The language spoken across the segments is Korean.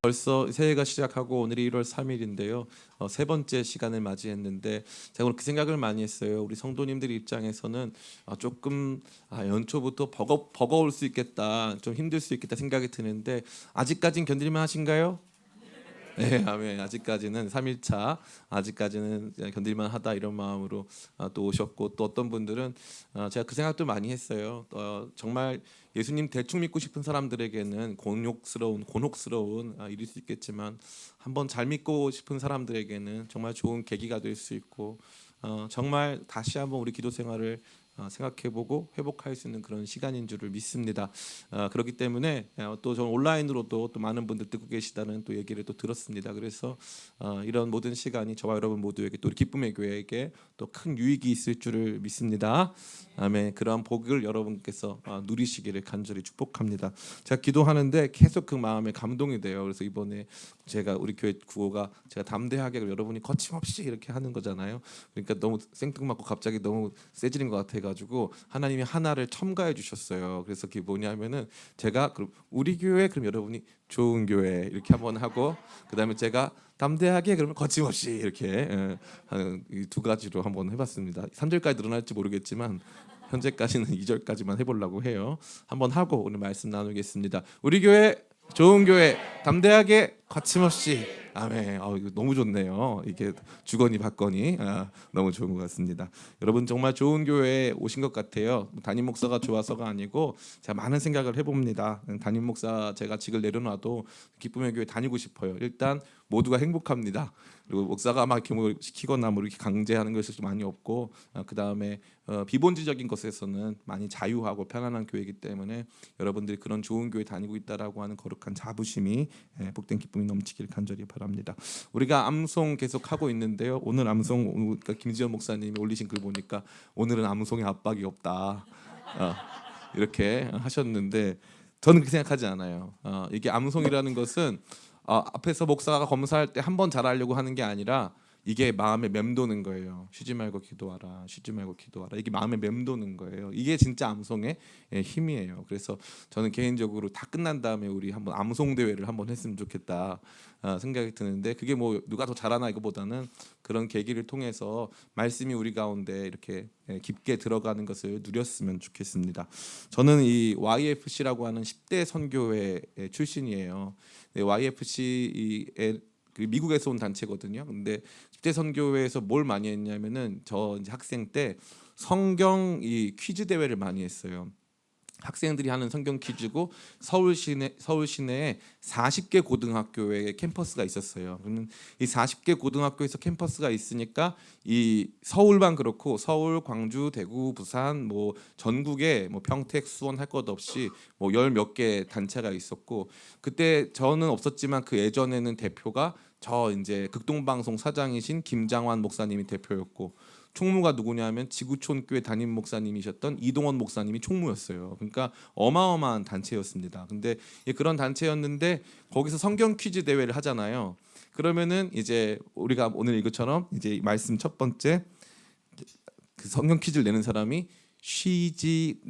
벌써 새해가 시작하고 오늘이 1월 3일인데요. 세 번째 시간을 맞이했는데 제가 오늘 그 생각을 많이 했어요. 우리 성도님들 입장에서는 조금 연초부터 버거울 수 있겠다, 좀 힘들 수 있겠다 생각이 드는데 아직까진 견딜만 하신가요? 네, 아멘. 아직까지는 3일차, 아직까지는 견딜만 하다 이런 마음으로 또 오셨고, 또 어떤 분들은 제가 그 생각도 많이 했어요. 정말 예수님 대충 믿고 싶은 사람들에게는 곤혹스러운 일일 수 있겠지만 한번 잘 믿고 싶은 사람들에게는 정말 좋은 계기가 될 수 있고, 정말 다시 한번 우리 기도 생활을 생각해보고 회복할 수 있는 그런 시간인 줄을 믿습니다. 그렇기 때문에 또 저는 온라인으로도 또 많은 분들 듣고 계시다는 또 얘기를 또 들었습니다. 그래서 이런 모든 시간이 저와 여러분 모두에게 또 우리 기쁨의 교회에게 또 큰 유익이 있을 줄을 믿습니다. 아멘. 그러한 복을 여러분께서 누리시기를 간절히 축복합니다. 제가 기도하는데 계속 그 마음에 감동이 돼요. 그래서 이번에 제가 우리 교회 구호가 제가 담대하게 여러분이 거침없이 이렇게 하는 거잖아요. 그러니까 너무 생뚱맞고 갑자기 너무 세지는 것 같아가지고 하나님이 하나를 첨가해 주셨어요. 그래서 그게 뭐냐면은 제가 그럼 우리 교회 그럼 여러분이 좋은 교회 이렇게 한번 하고 그다음에 제가 담대하게 그러면 거침없이 이렇게 하는 이 두 가지로 한번 해봤습니다. 3절까지 늘어날지 모르겠지만 현재까지는 2절까지만 해보려고 해요. 한번 하고 오늘 말씀 나누겠습니다. 우리 교회 좋은 교회 담대하게 거침없이 아멘. 이거 너무 좋네요. 이게 주거니 받거니 너무 좋은 것 같습니다. 여러분 정말 좋은 교회에 오신 것 같아요. 담임 목사가 좋아서가 아니고 제가 많은 생각을 해봅니다. 담임 목사 제가 직을 내려놔도 기쁨의 교회 다니고 싶어요. 일단 모두가 행복합니다. 그리고 목사가 막 이렇게 뭐 시키거나 뭐 이렇게 강제하는 것이 많이 없고 그 다음에 비본질적인 것에서는 많이 자유하고 편안한 교회이기 때문에 여러분들이 그런 좋은 교회 다니고 있다라고 하는 거룩한 자부심이 복된 기쁨이 넘치길 간절히 바랍니다. 우리가 암송 계속 하고 있는데요. 오늘 암송 그러니까 김지현 목사님이 올리신 글 보니까 오늘은 암송에 압박이 없다 이렇게 하셨는데 저는 그렇게 생각하지 않아요. 이게 암송이라는 것은 앞에서 목사가 검사할 때 한 번 잘하려고 하는 게 아니라 이게 마음에 맴도는 거예요. 쉬지 말고 기도하라. 쉬지 말고 기도하라. 이게 마음에 맴도는 거예요. 이게 진짜 암송의 힘이에요. 그래서 저는 개인적으로 다 끝난 다음에 우리 한번 암송 대회를 한번 했으면 좋겠다 생각이 드는데 그게 뭐 누가 더 잘하나 이거보다는 그런 계기를 통해서 말씀이 우리 가운데 이렇게 깊게 들어가는 것을 누렸으면 좋겠습니다. 저는 이 YFC라고 하는 10대 선교회 출신이에요. YFC 그 미국에서 온 단체거든요. 근데 10대 선교회에서 뭘 많이 했냐면은 저 이제 학생 때 성경 이 퀴즈 대회를 많이 했어요. 학생들이 하는 성경 퀴즈고 서울 시내에 40개 고등학교에 캠퍼스가 있었어요. 그러면 이 40개 고등학교에서 캠퍼스가 있으니까 이 서울만 그렇고 서울, 광주, 대구, 부산 뭐 전국에 뭐 평택, 수원 할 것 없이 뭐 열 몇 개 단체가 있었고 그때 저는 없었지만 그 예전에는 대표가 저 이제 극동방송 사장이신 김장환 목사님이 대표였고 총무가 누구냐면 지구촌교회 담임 목사님이셨던 이동원 목사님이 총무였어요. 그러니까 어마어마한 단체였습니다. 근데 그런 단체였는데 거기서 성경 퀴즈 대회를 하잖아요. 그러면은 이제 우리가 오늘 이것처럼 이제 말씀 첫 번째 그 성경 퀴즈를 내는 사람이 쉬지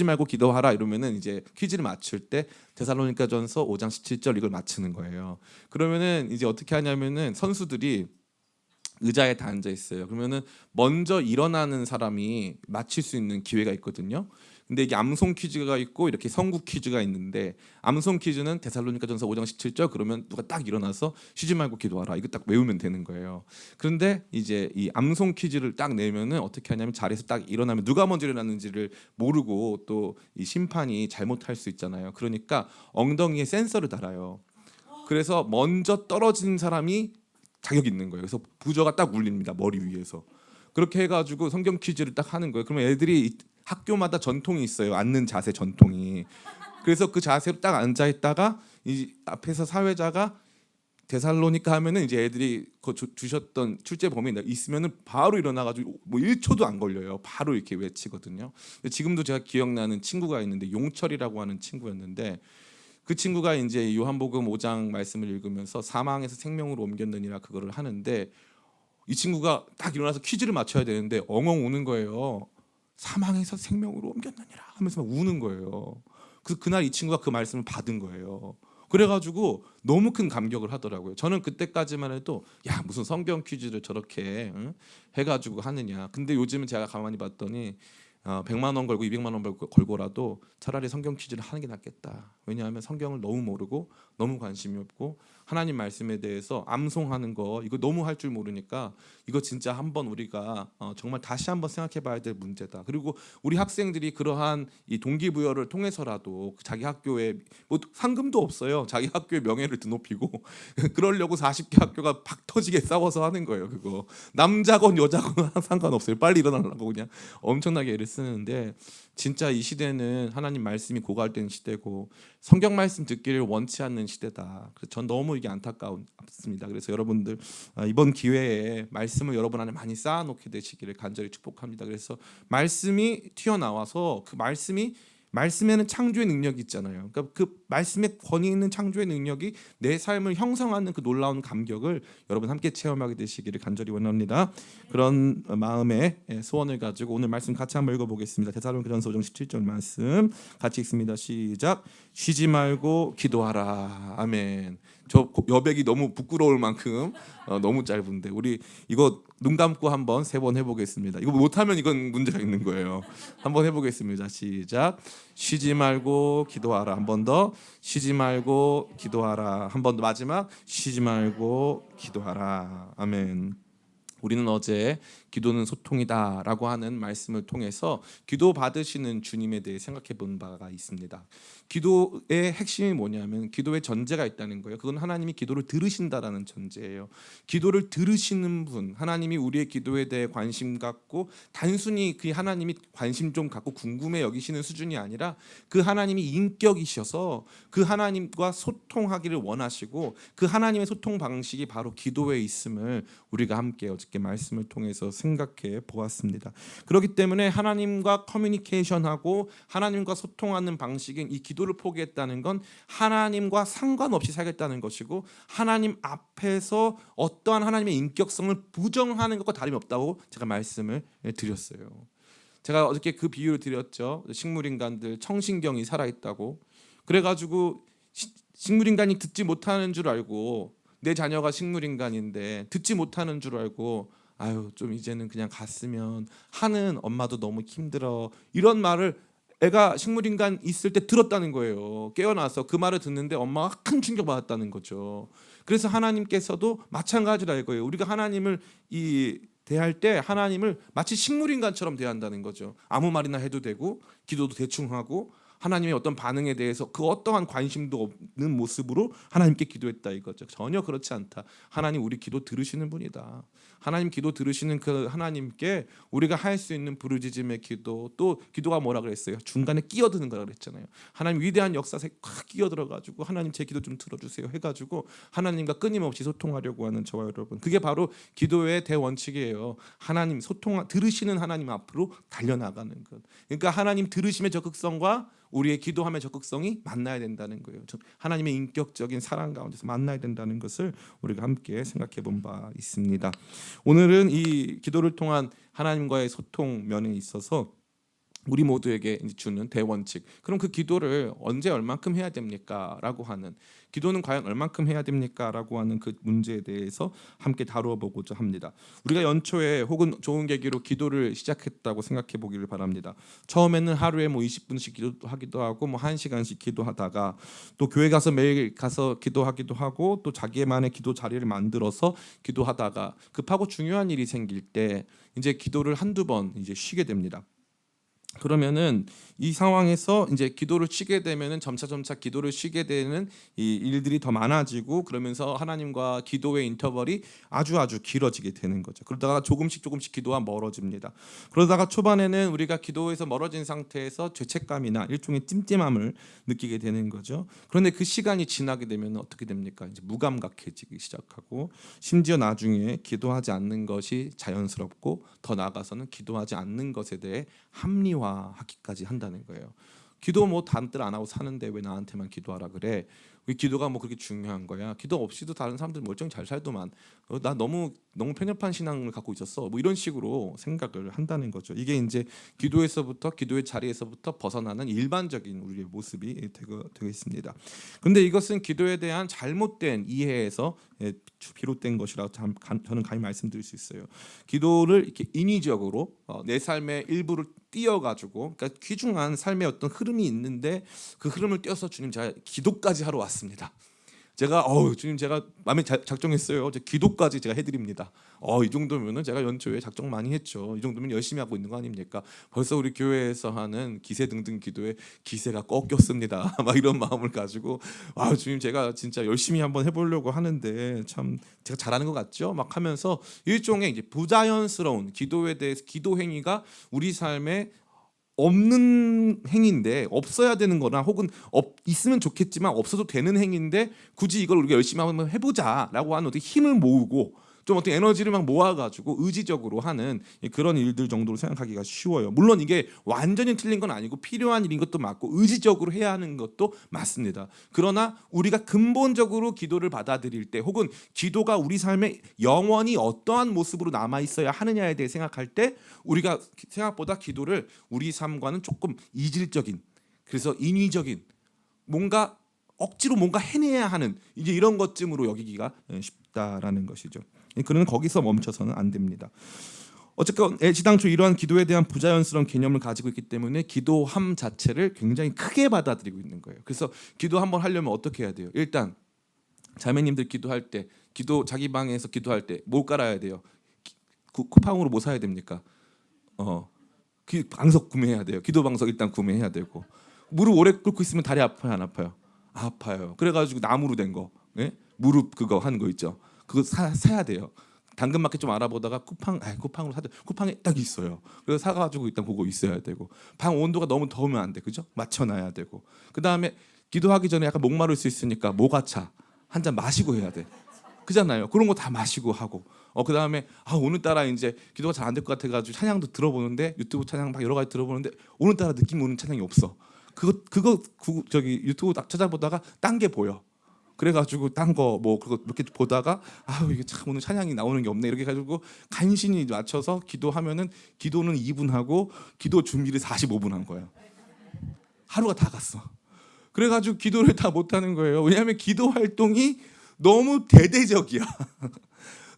말고 기도하라 이러면은 이제 퀴즈를 맞출 때 데살로니가전서 5장 17절 이걸 맞추는 거예요. 그러면은 이제 어떻게 하냐면은 선수들이 의자에 다 앉아 있어요. 그러면은 먼저 일어나는 사람이 맞힐 수 있는 기회가 있거든요. 근데 이게 암송 퀴즈가 있고 이렇게 성구 퀴즈가 있는데 암송 퀴즈는 데살로니가전서 5장 17절 그러면 누가 딱 일어나서 쉬지 말고 기도하라 이거 딱 외우면 되는 거예요. 그런데 이제 이 암송 퀴즈를 딱 내면은 어떻게 하냐면 자리에서 딱 일어나면 누가 먼저 일어났는지를 모르고 또 이 심판이 잘못할 수 있잖아요. 그러니까 엉덩이에 센서를 달아요. 그래서 먼저 떨어진 사람이 자격 있는 거예요. 그래서 부저가 딱 울립니다. 머리 위에서. 그렇게 해가지고 성경 퀴즈를 딱 하는 거예요. 그러면 애들이 학교마다 전통이 있어요. 앉는 자세 전통이. 그래서 그 자세로 딱 앉아 있다가 이 앞에서 사회자가 데살로니가 하면은 이제 애들이 주셨던 출제 범위 있으면은 바로 일어나가지고 뭐 1초도 안 걸려요. 바로 이렇게 외치거든요. 지금도 제가 기억나는 친구가 있는데 용철이라고 하는 친구였는데 그 친구가 이제 요한복음 5장 말씀을 읽으면서 사망에서 생명으로 옮겼느니라 그거를 하는데 이 친구가 딱 일어나서 퀴즈를 맞춰야 되는데 엉엉 우는 거예요. 사망에서 생명으로 옮겼느니라 하면서 막 우는 거예요. 그래서 그날 이 친구가 그 말씀을 받은 거예요. 그래가지고 너무 큰 감격을 하더라고요. 저는 그때까지만 해도 야 무슨 성경 퀴즈를 저렇게 해가지고 하느냐. 근데 요즘은 제가 가만히 봤더니 100만 원 걸고 200만 원 걸고라도 차라리 성경 퀴즈를 하는 게 낫겠다. 왜냐하면 성경을 너무 모르고 너무 관심이 없고 하나님 말씀에 대해서 암송하는 거 이거 너무 할 줄 모르니까 이거 진짜 한번 우리가 정말 다시 한번 생각해봐야 될 문제다. 그리고 우리 학생들이 그러한 이 동기부여를 통해서라도 자기 학교에 뭐 상금도 없어요. 자기 학교의 명예를 드높이고 그러려고 40개 학교가 박 터지게 싸워서 하는 거예요. 그거 남자건 여자건 상관없어요. 빨리 일어나려고 그냥 엄청나게 애를 쓰는데 진짜 이 시대는 하나님 말씀이 고갈된 시대고 성경 말씀 듣기를 원치 않는 시대다. 그래서 전 너무 이게 안타깝습니다. 그래서 여러분들 이번 기회에 말씀을 여러분 안에 많이 쌓아놓게 되시기를 간절히 축복합니다. 그래서 말씀이 튀어나와서 그 말씀에는 창조의 능력이 있잖아요. 그러니까 그 말씀에 권위 있는 창조의 능력이 내 삶을 형성하는 그 놀라운 감격을 여러분 함께 체험하게 되시기를 간절히 원합니다. 그런 마음의 소원을 가지고 오늘 말씀 같이 한번 읽어보겠습니다. 데살로니가전서 5장 17절 말씀 같이 읽습니다. 시작. 쉬지 말고 기도하라. 아멘. 저 여백이 너무 부끄러울 만큼 너무 짧은데 우리 이거 눈 감고 한번 3번 해보겠습니다. 이거 못하면 이건 문제가 있는 거예요. 한번 해보겠습니다. 시작. 쉬지 말고 기도하라. 한 번 더. 쉬지 말고 기도하라. 한 번 더. 마지막. 쉬지 말고 기도하라. 아멘. 우리는 어제 기도는 소통이다라고 하는 말씀을 통해서 기도 받으시는 주님에 대해 생각해 본 바가 있습니다. 기도의 핵심이 뭐냐면 기도의 전제가 있다는 거예요. 그건 하나님이 기도를 들으신다라는 전제예요. 기도를 들으시는 분, 하나님이 우리의 기도에 대해 관심 갖고 단순히 그 하나님이 관심 좀 갖고 궁금해 여기시는 수준이 아니라 그 하나님이 인격이셔서 그 하나님과 소통하기를 원하시고 그 하나님의 소통 방식이 바로 기도에 있음을 우리가 함께 어저께 말씀을 통해서 생각해 보았습니다. 그렇기 때문에 하나님과 커뮤니케이션하고 하나님과 소통하는 방식인 이 기도를 포기했다는 건 하나님과 상관없이 살겠다는 것이고 하나님 앞에서 어떠한 하나님의 인격성을 부정하는 것과 다름이 없다고 제가 말씀을 드렸어요. 제가 어저께 그 비유를 드렸죠. 식물인간들 청신경이 살아있다고. 그래가지고 식물인간이 듣지 못하는 줄 알고 내 자녀가 식물인간인데 듣지 못하는 줄 알고 아유 좀 이제는 그냥 갔으면 하는 엄마도 너무 힘들어 이런 말을 애가 식물인간 있을 때 들었다는 거예요. 깨어나서 그 말을 듣는데 엄마가 큰 충격받았다는 거죠. 그래서 하나님께서도 마찬가지라 이거예요. 우리가 하나님을 대할 때 하나님을 마치 식물인간처럼 대한다는 거죠. 아무 말이나 해도 되고 기도도 대충 하고 하나님의 어떤 반응에 대해서 그 어떠한 관심도 없는 모습으로 하나님께 기도했다 이거죠. 전혀 그렇지 않다. 하나님 우리 기도 들으시는 분이다. 하나님 기도 들으시는 그 하나님께 우리가 할 수 있는 부르짖음의 기도 또 기도가 뭐라 그랬어요? 중간에 끼어드는 거라 그랬잖아요. 하나님 위대한 역사에 확 끼어들어가지고 하나님 제 기도 좀 들어주세요 해가지고 하나님과 끊임없이 소통하려고 하는 저와 여러분 그게 바로 기도의 대원칙이에요. 하나님 들으시는 하나님 앞으로 달려나가는 것. 그러니까 하나님 들으심의 적극성과 우리의 기도함의 적극성이 만나야 된다는 거예요. 하나님의 인격적인 사랑 가운데서 만나야 된다는 것을 우리가 함께 생각해 본 바 있습니다. 오늘은 이 기도를 통한 하나님과의 소통 면에 있어서 우리 모두에게 주는 대원칙. 그럼 그 기도를 언제 얼만큼 해야 됩니까? 라고 하는 기도는 과연 얼만큼 해야 됩니까? 라고 하는 그 문제에 대해서 함께 다루어 보고자 합니다. 우리가 연초에 혹은 좋은 계기로 기도를 시작했다고 생각해 보기를 바랍니다. 처음에는 하루에 20분씩 기도하기도 하고 1시간씩 기도하다가 또 교회 가서 매일 가서 기도하기도 하고 또 자기만의 기도 자리를 만들어서 기도하다가 급하고 중요한 일이 생길 때 이제 기도를 한두 번 이제 쉬게 됩니다. 그러면은 이 상황에서 이제 기도를 쉬게 되면은 점차 기도를 쉬게 되는 이 일들이 더 많아지고 그러면서 하나님과 기도의 인터벌이 아주 길어지게 되는 거죠. 그러다가 조금씩 기도가 멀어집니다. 그러다가 초반에는 우리가 기도에서 멀어진 상태에서 죄책감이나 일종의 찜찜함을 느끼게 되는 거죠. 그런데 그 시간이 지나게 되면 어떻게 됩니까? 이제 무감각해지기 시작하고 심지어 나중에 기도하지 않는 것이 자연스럽고 더 나아가서는 기도하지 않는 것에 대해 합리화하기까지 한다는 거예요. 기도 남들 안 하고 사는데 왜 나한테만 기도하라 그래? 왜 기도가 뭐 그렇게 중요한 거야? 기도 없이도 다른 사람들 멀쩡히 잘 살더만. 나 너무 편협한 신앙을 갖고 있었어. 뭐 이런 식으로 생각을 한다는 거죠. 이게 이제 기도에서부터 기도의 자리에서부터 벗어나는 일반적인 우리의 모습이 되고 있습니다. 그런데 이것은 기도에 대한 잘못된 이해에서 비롯된 것이라고 저는 감히 말씀드릴 수 있어요. 기도를 이렇게 인위적으로 내 삶의 일부를 띄어가지고, 그러니까 귀중한 삶의 어떤 흐름이 있는데 그 흐름을 띄어서 주님 제가 기도까지 하러 왔습니다. 제가 주님 제가 마음에 작정했어요. 기도까지 제가 해드립니다. 이 정도면은 제가 연초에 작정 많이 했죠. 이 정도면 열심히 하고 있는 거 아닙니까? 벌써 우리 교회에서 하는 기세 등등 기도에 기세가 꺾였습니다. 막 이런 마음을 가지고 주님 제가 진짜 열심히 한번 해보려고 하는데 참 제가 잘하는 것 같죠? 막 하면서 일종의 이제 부자연스러운 기도에 대해서 기도 행위가 우리 삶에 없는 행위인데, 없어야 되는 거나 혹은 있으면 좋겠지만 없어도 되는 행위인데 굳이 이걸 우리가 열심히 한번 해보자라고 하는 어떤 힘을 모으고 좀 어떤 에너지를 막 모아가지고 의지적으로 하는 그런 일들 정도로 생각하기가 쉬워요. 물론 이게 완전히 틀린 건 아니고 필요한 일인 것도 맞고 의지적으로 해야 하는 것도 맞습니다. 그러나 우리가 근본적으로 기도를 받아들일 때 혹은 기도가 우리 삶에 영원히 어떠한 모습으로 남아 있어야 하느냐에 대해 생각할 때 우리가 생각보다 기도를 우리 삶과는 조금 이질적인, 그래서 인위적인, 뭔가 억지로 뭔가 해내야 하는 이제 이런 것쯤으로 여기기가 쉽다라는 것이죠. 그러나 거기서 멈춰서는 안 됩니다. 어쨌건 애시당초 이러한 기도에 대한 부자연스러운 개념을 가지고 있기 때문에 기도함 자체를 굉장히 크게 받아들이고 있는 거예요. 그래서 기도 한번 하려면 어떻게 해야 돼요? 일단 자매님들 기도할 때, 자기 방에서 기도할 때 뭘 깔아야 돼요? 쿠팡으로 뭐 사야 됩니까? 방석 구매해야 돼요. 기도 방석 일단 구매해야 되고, 무릎 오래 꿇고 있으면 다리 아파요, 안 아파요? 아파요. 그래가지고 나무로 된 거, 무릎 그거 한 거 있죠. 그거 사야 돼요. 당근마켓 좀 알아보다가 쿠팡으로 사죠. 쿠팡에 딱 있어요. 그래서 사가지고 일단 그거 있어야 되고, 방 온도가 너무 더우면 안 돼, 그죠? 맞춰놔야 되고, 그 다음에 기도하기 전에 약간 목마를 수 있으니까 모가차 한 잔 마시고 해야 돼. 그잖아요. 그런 거 다 마시고 하고, 그 다음에 오늘따라 이제 기도가 잘 안 될 것 같아가지고 찬양도 들어보는데 유튜브 찬양 막 여러 가지 들어보는데 오늘따라 느낌 오는 찬양이 없어. 저기 유튜브 찾아보다가 딴 게 보여. 그래가지고 딴 거 뭐 그거 몇 개 보다가 이게 참 오늘 찬양이 나오는 게 없네 이렇게 해가지고 간신히 맞춰서 기도하면은 기도는 2분 하고 기도 준비를 45분 한 거예요. 하루가 다 갔어. 그래가지고 기도를 다 못하는 거예요. 왜냐하면 기도 활동이 너무 대대적이야.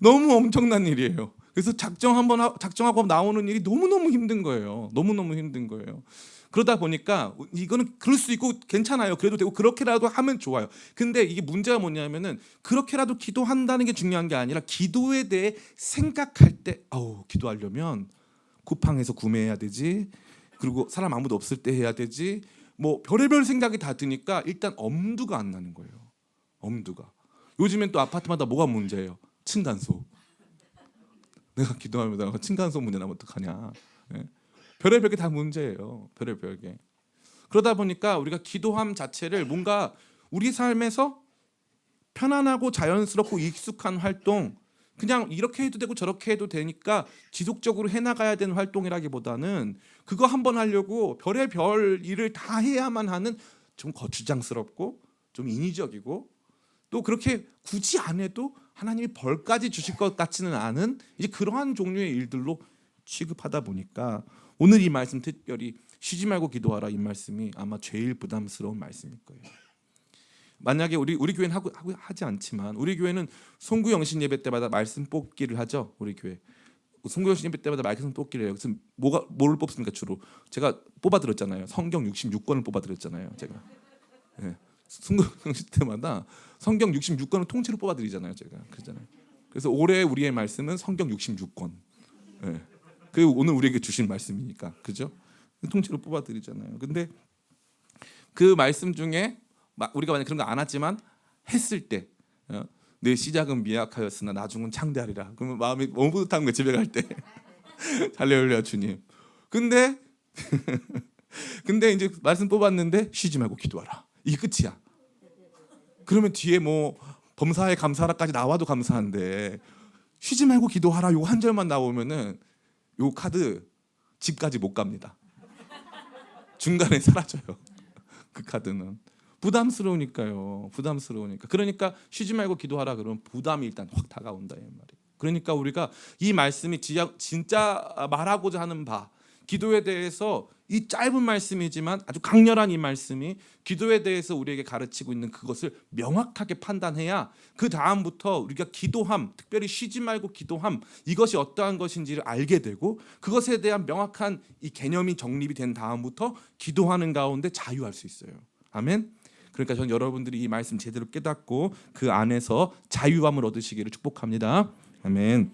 너무 엄청난 일이에요. 그래서 작정하고 나오는 일이 너무너무 힘든 거예요. 너무너무 힘든 거예요. 그러다 보니까 이거는 그럴 수 있고 괜찮아요. 그래도 되고 그렇게라도 하면 좋아요. 근데 이게 문제가 뭐냐면은 그렇게라도 기도한다는 게 중요한 게 아니라 기도에 대해 생각할 때 기도하려면 쿠팡에서 구매해야 되지. 그리고 사람 아무도 없을 때 해야 되지. 뭐 별의별 생각이 다 드니까 일단 엄두가 안 나는 거예요. 엄두가. 요즘엔 또 아파트마다 뭐가 문제예요? 층간소음. 내가 기도하면 층간소음 문제 나면 어떡하냐. 별의별 게 다 문제예요. 별의별 게. 그러다 보니까 우리가 기도함 자체를 뭔가 우리 삶에서 편안하고 자연스럽고 익숙한 활동, 그냥 이렇게 해도 되고 저렇게 해도 되니까 지속적으로 해나가야 되는 활동이라기보다는 그거 한번 하려고 별의별 일을 다 해야만 하는 좀 거추장스럽고 좀 인위적이고 또 그렇게 굳이 안 해도 하나님이 벌까지 주실 것 같지는 않은 이제 그러한 종류의 일들로 취급하다 보니까 오늘 이 말씀 특별히 쉬지 말고 기도하라 이 말씀이 아마 제일 부담스러운 말씀일 거예요. 만약에 우리 교회는 하지 않지만 우리 교회는 송구영신 예배 때마다 말씀 뽑기를 하죠. 우리 교회 송구영신 예배 때마다 말씀 뽑기를 해요. 그래서 뭐를 뽑습니까? 주로 제가 뽑아드렸잖아요. 성경 66권을 뽑아드렸잖아요. 제가 송구영신 때마다 성경 66권을 통째로 뽑아드리잖아요. 제가 그러잖아요. 그래서 올해 우리의 말씀은 성경 66권. 그 오늘 우리에게 주신 말씀이니까 그죠? 통째로 뽑아드리잖아요. 근데 그 말씀 중에 우리가 만약 그런 거 안 하지만 했을 때 내 시작은 미약하였으나 나중은 창대하리라. 그러면 마음이 너무 뿌듯한 거예요. 집에 갈 때 할렐루야 주님. 근데 이제 말씀 뽑았는데 쉬지 말고 기도하라. 이게 끝이야. 그러면 뒤에 뭐 범사에 감사하라까지 나와도 감사한데 쉬지 말고 기도하라 요거 한 절만 나오면은 요 카드 집까지 못 갑니다. 중간에 사라져요. 그 카드는 부담스러우니까요. 부담스러우니까. 그러니까 쉬지 말고 기도하라 그러면 부담이 일단 확 다가온다 이 말이에요. 그러니까 우리가 이 말씀이 진짜 말하고자 하는 바, 기도에 대해서 이 짧은 말씀이지만 아주 강렬한 이 말씀이 기도에 대해서 우리에게 가르치고 있는 그것을 명확하게 판단해야 그 다음부터 우리가 기도함, 특별히 쉬지 말고 기도함, 이것이 어떠한 것인지를 알게 되고 그것에 대한 명확한 이 개념이 정립이 된 다음부터 기도하는 가운데 자유할 수 있어요. 아멘. 그러니까 저는 여러분들이 이 말씀 제대로 깨닫고 그 안에서 자유함을 얻으시기를 축복합니다. 아멘.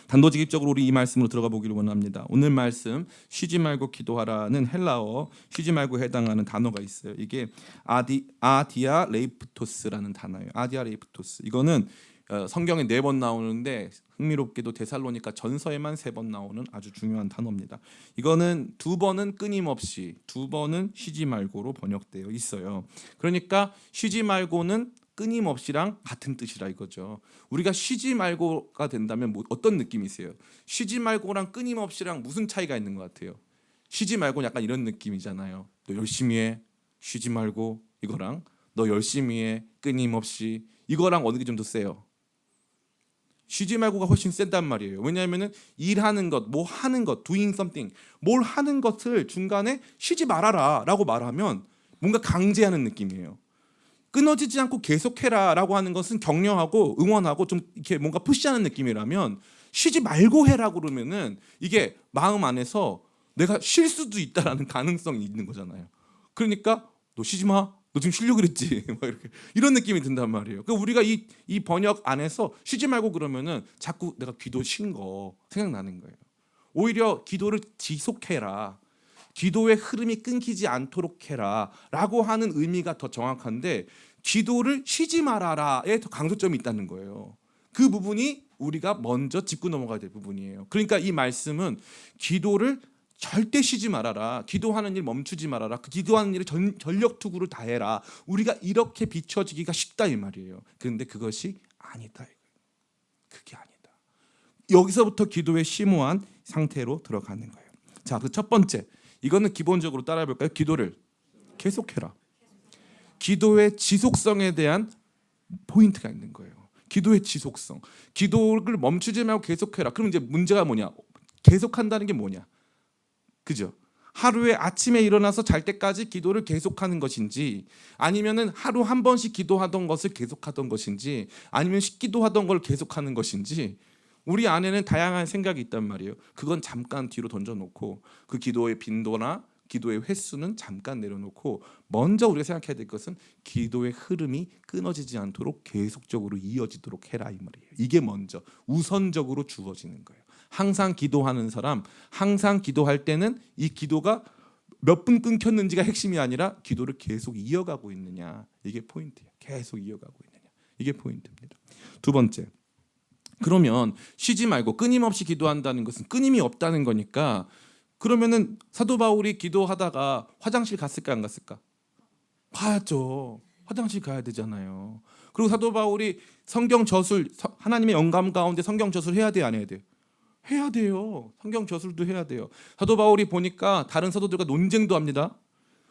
단도직입적으로 우리 이 말씀으로 들어가 보기를 원합니다. 오늘 말씀 쉬지 말고 기도하라는 헬라어 쉬지 말고 해당하는 단어가 있어요. 이게 아디아 레이프토스라는 단어예요. 아디아 레이프토스. 이거는 성경에 4번 나오는데 흥미롭게도 데살로니가 전서에만 3번 나오는 아주 중요한 단어입니다. 이거는 2번은 끊임없이, 2번은 쉬지 말고로 번역되어 있어요. 그러니까 쉬지 말고는 끊임없이랑 같은 뜻이라 이거죠. 우리가 쉬지 말고가 된다면 어떤 느낌이세요? 쉬지 말고랑 끊임없이랑 무슨 차이가 있는 것 같아요? 쉬지 말고 약간 이런 느낌이잖아요. 너 열심히 해, 쉬지 말고. 이거랑 너 열심히 해, 끊임없이. 이거랑 어느 게 좀 더 세요? 쉬지 말고가 훨씬 센단 말이에요. 왜냐하면은 일하는 것, 뭐 하는 것, doing something, 뭘 하는 것을 중간에 쉬지 말아라라고 말하면 뭔가 강제하는 느낌이에요. 끊어지지 않고 계속해라라고 하는 것은 격려하고 응원하고 좀 이렇게 뭔가 푸시하는 느낌이라면 쉬지 말고 해라고 그러면은 이게 마음 안에서 내가 쉴 수도 있다라는 가능성이 있는 거잖아요. 그러니까 너 쉬지 마. 너 지금 쉬려고 그랬지. 막 이렇게 이런 느낌이 든단 말이에요. 그러니까 우리가 이 번역 안에서 쉬지 말고 그러면은 자꾸 내가 기도 쉰 거 생각나는 거예요. 오히려 기도를 지속해라. 기도의 흐름이 끊기지 않도록 해라 라고 하는 의미가 더 정확한데 기도를 쉬지 말아라에 더 강조점이 있다는 거예요. 그 부분이 우리가 먼저 짚고 넘어가야 될 부분이에요. 그러니까 이 말씀은 기도를 절대 쉬지 말아라. 기도하는 일 멈추지 말아라. 그 기도하는 일을 전력 투구를 다해라. 우리가 이렇게 비춰지기가 쉽다 이 말이에요. 그런데 그것이 아니다. 그게 아니다. 여기서부터 기도의 심오한 상태로 들어가는 거예요. 자, 그 첫 번째. 이거는 기본적으로 따라해 볼까요? 기도를 계속해라. 기도의 지속성에 대한 포인트가 있는 거예요. 기도의 지속성. 기도를 멈추지 말고 계속해라. 그럼 이제 문제가 뭐냐? 계속한다는 게 뭐냐? 그죠? 하루에 아침에 일어나서 잘 때까지 기도를 계속하는 것인지 아니면은 하루 한 번씩 기도하던 것을 계속하던 것인지 아니면 식기도하던 걸 계속하는 것인지 우리 안에는 다양한 생각이 있단 말이에요. 그건 잠깐 뒤로 던져놓고 그 기도의 빈도나 기도의 횟수는 잠깐 내려놓고 먼저 우리가 생각해야 될 것은 기도의 흐름이 끊어지지 않도록 계속적으로 이어지도록 해라 이 말이에요. 이게 먼저 우선적으로 주어지는 거예요. 항상 기도하는 사람, 항상 기도할 때는 이 기도가 몇 분 끊겼는지가 핵심이 아니라 기도를 계속 이어가고 있느냐. 이게 포인트예요. 계속 이어가고 있느냐. 이게 포인트입니다. 두 번째. 그러면 쉬지 말고 끊임없이 기도한다는 것은 끊임이 없다는 거니까 그러면은 사도 바울이 기도하다가 화장실 갔을까 안 갔을까? 가야죠. 화장실 가야 되잖아요. 그리고 사도 바울이 성경 저술 하나님의 영감 가운데 성경 저술 해야 돼 안 해야 돼? 해야 돼요. 성경 저술도 해야 돼요. 사도 바울이 보니까 다른 사도들과 논쟁도 합니다.